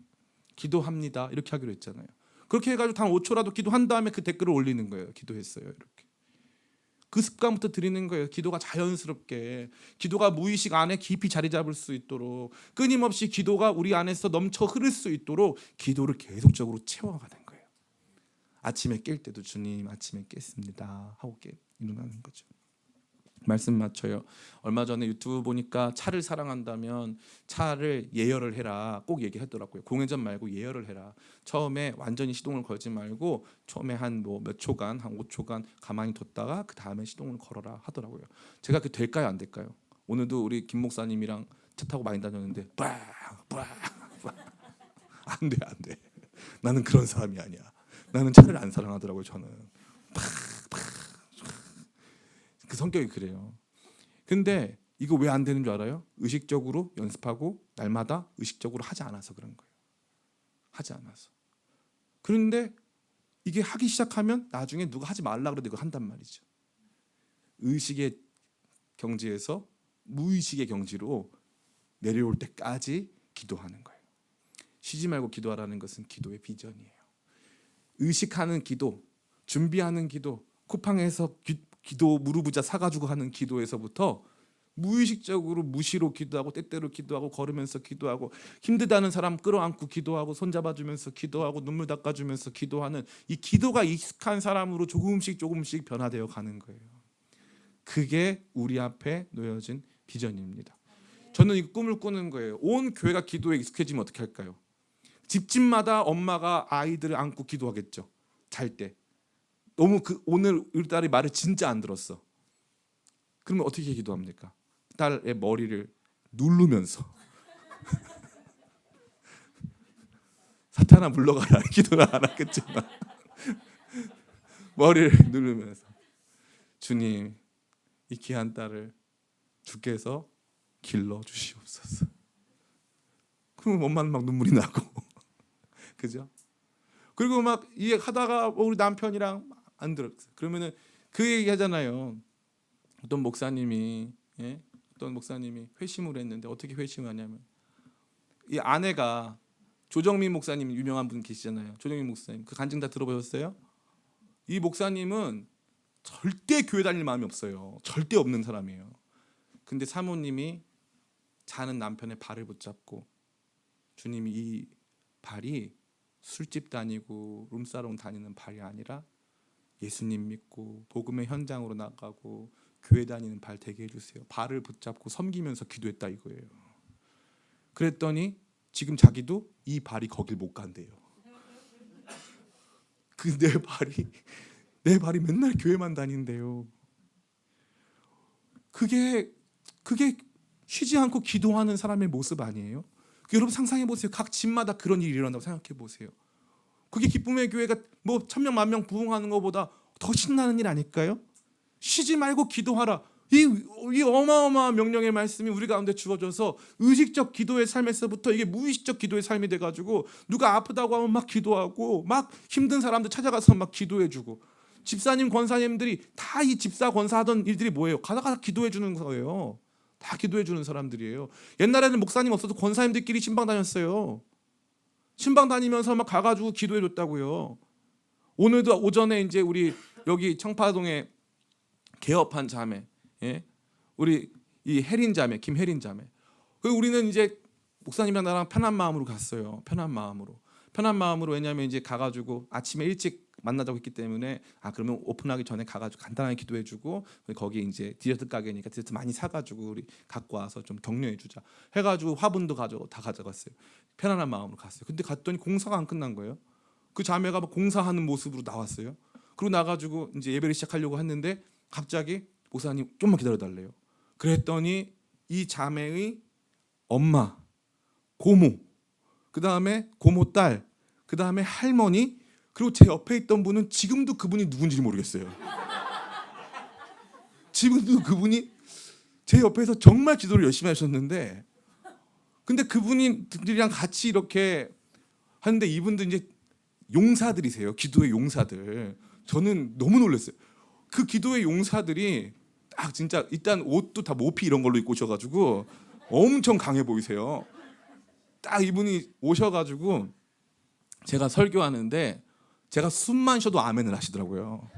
기도합니다. 이렇게 하기로 했잖아요. 그렇게 해가지고 단 5초라도 기도한 다음에 그 댓글을 올리는 거예요. 기도했어요. 이렇게. 그 습관부터 드리는 거예요. 기도가 자연스럽게, 기도가 무의식 안에 깊이 자리 잡을 수 있도록, 끊임없이 기도가 우리 안에서 넘쳐 흐를 수 있도록 기도를 계속적으로 채워가는 거예요. 아침에 깰 때도 주님 아침에 깼습니다 하고 일어나는 거죠. 말씀 맞춰요. 얼마 전에 유튜브 보니까 차를 사랑한다면 차를 예열을 해라 꼭 얘기하더라고요. 공회전 말고 예열을 해라. 처음에 완전히 시동을 걸지 말고 처음에 한 뭐 몇 초간, 한 5초간 가만히 뒀다가 그 다음에 시동을 걸어라 하더라고요. 제가 그 될까요 안 될까요? 오늘도 우리 김 목사님이랑 차 타고 많이 다녔는데 안 돼. 나는 그런 사람이 아니야. 나는 차를 안 사랑하더라고요. 저는 그 성격이 그래요. 근데 이거 왜 안 되는 줄 알아요? 의식적으로 연습하고 날마다 의식적으로 하지 않아서 그런 거예요. 하지 않아서. 그런데 이게 하기 시작하면 나중에 누가 하지 말라 그래도 이거 한단 말이죠. 의식의 경지에서 무의식의 경지로 내려올 때까지 기도하는 거예요. 쉬지 말고 기도하라는 것은 기도의 비전이에요. 의식하는 기도, 준비하는 기도, 쿠팡에서 기도 무릎의자 사가지고 하는 기도에서부터 무의식적으로 무시로 기도하고 때때로 기도하고 걸으면서 기도하고 힘들다는 사람 끌어안고 기도하고 손잡아주면서 기도하고 눈물 닦아주면서 기도하는 이 기도가 익숙한 사람으로 조금씩 변화되어 가는 거예요. 그게 우리 앞에 놓여진 비전입니다. 저는 이 꿈을 꾸는 거예요. 온 교회가 기도에 익숙해지면 어떻게 할까요? 집집마다 엄마가 아이들을 안고 기도하겠죠. 잘 때. 너무 오늘 우리 딸이 말을 진짜 안 들었어. 그러면 어떻게 기도합니까? 딸의 머리를 누르면서 사탄아 물러가라 기도는 안 하겠지만 머리를 누르면서 주님 이 귀한 딸을 주께서 길러 주시옵소서. 그럼 엄마는 막 눈물이 나고 그죠? 그리고 막 이 하다가 우리 남편이랑 안 들었어요. 그러면은 그 얘기 하잖아요. 어떤 목사님이 회심을 했는데 어떻게 회심하냐면 이 아내가 조정민 목사님 유명한 분 계시잖아요. 조정민 목사님 그 간증 다 들어보셨어요? 이 목사님은 절대 교회 다닐 마음이 없어요. 절대 없는 사람이에요. 근데 사모님이 자는 남편의 발을 붙잡고 주님이 이 발이 술집 다니고 룸사롱 다니는 발이 아니라 예수님 믿고 복음의 현장으로 나가고 교회 다니는 발 되게 해주세요. 발을 붙잡고 섬기면서 기도했다 이거예요. 그랬더니 지금 자기도 이 발이 거길 못 간대요. 그 내 발이 맨날 교회만 다닌대요. 그게 쉬지 않고 기도하는 사람의 모습 아니에요? 여러분 상상해 보세요. 각 집마다 그런 일이 일어난다고 생각해 보세요. 그게 기쁨의 교회가 뭐 1000명 10,000명 부흥하는 것보다 더 신나는 일 아닐까요? 쉬지 말고 기도하라. 이 어마어마한 명령의 말씀이 우리 가운데 주어져서 의식적 기도의 삶에서부터 이게 무의식적 기도의 삶이 돼가지고 누가 아프다고 하면 막 기도하고 막 힘든 사람들 찾아가서 막 기도해주고 집사님 권사님들이 다 이 집사 권사 하던 일들이 뭐예요? 가다가 기도해 주는 거예요. 다 기도해 주는 사람들이에요. 옛날에는 목사님 없어도 권사님들끼리 신방 다녔어요. 신방 다니면서 막 가가지고 기도해 줬다고요. 오늘도 오전에 이제 우리 여기 청파동에 개업한 자매, 우리 이 혜린 자매, 김혜린 자매. 우리는 이제 목사님이랑 나랑 편한 마음으로 갔어요. 편한 마음으로 왜냐하면 이제 가가지고 아침에 일찍 만나자고 했기 때문에 그러면 오픈하기 전에 가가지고 간단하게 기도해주고 거기 이제 디저트 가게니까 디저트 많이 사가지고 우리 갖고 와서 좀 격려해주자 해가지고 화분도 다 가져갔어요. 편안한 마음으로 갔어요. 근데 갔더니 공사가 안 끝난 거예요. 그 자매가 막 공사하는 모습으로 나왔어요. 그리고 나가지고 이제 예배를 시작하려고 했는데 갑자기 목사님 좀만 기다려달래요. 그랬더니 이 자매의 엄마, 고모, 그 다음에 고모 딸, 그 다음에 할머니, 그리고 제 옆에 있던 분은 지금도 그분이 누군지 모르겠어요. 지금도 그분이 제 옆에서 정말 기도를 열심히 하셨는데, 근데 그분들이랑 같이 이렇게 하는데 이분들 이제 용사들이세요. 기도의 용사들. 저는 너무 놀랐어요. 그 기도의 용사들이 딱 진짜 일단 옷도 다 모피 이런 걸로 입고 오셔가지고 엄청 강해 보이세요. 딱 이분이 오셔가지고 제가 설교하는데 제가 숨만 쉬어도 아멘을 하시더라고요.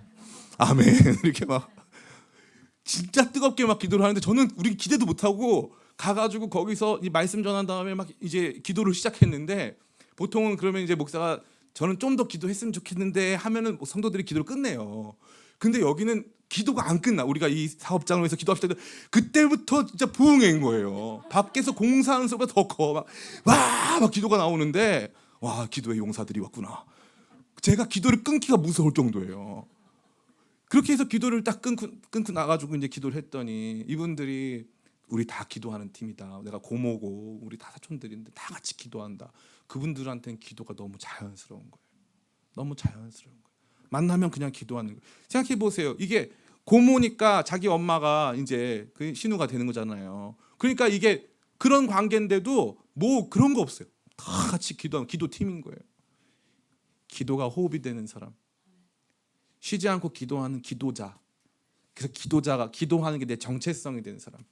아멘 이렇게 막 진짜 뜨겁게 막 기도를 하는데 저는 우리 기대도 못하고 가가지고 거기서 이 말씀 전한 다음에 막 이제 기도를 시작했는데 보통은 그러면 이제 목사가 저는 좀 더 기도했으면 좋겠는데 하면은 뭐 성도들이 기도를 끝내요. 근데 여기는 기도가 안 끝나. 우리가 이 사업장을 위해서 기도합시다. 그때부터 진짜 부흥인 거예요. 밖에서 공사하는 소리가 더 커. 막 기도가 나오는데 와 기도의 용사들이 왔구나. 제가 기도를 끊기가 무서울 정도예요. 그렇게 해서 기도를 딱 끊고 나가지고 이제 기도를 했더니 이분들이 우리 다 기도하는 팀이다. 내가 고모고 우리 다 사촌들인데 다 같이 기도한다. 그분들한테는 기도가 너무 자연스러운 거예요. 너무 자연스러운 거예요. 만나면 그냥 기도하는 거예요. 생각해 보세요. 이게 고모니까 자기 엄마가 이제 그 신우가 되는 거잖아요. 그러니까 이게 그런 관계인데도 뭐 그런 거 없어요. 다 같이 기도하는 기도 팀인 거예요. 기도가 호흡이 되는 사람. 쉬지 않고 기도하는 기도자. 그래서 기도자가 기도하는 게 내 정체성이 되는 사람.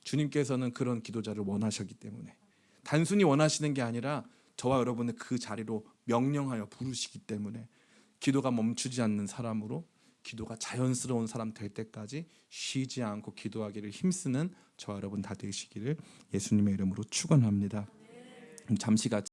주님께서는 그런 기도자를 원하셨기 때문에 단순히 원하시는 게 아니라 저와 여러분을 그 자리로 명령하여 부르시기 때문에 기도가 멈추지 않는 사람으로 기도가 자연스러운 사람 될 때까지 쉬지 않고 기도하기를 힘쓰는 저와 여러분 다 되시기를 예수님의 이름으로 축원합니다. 잠시 같이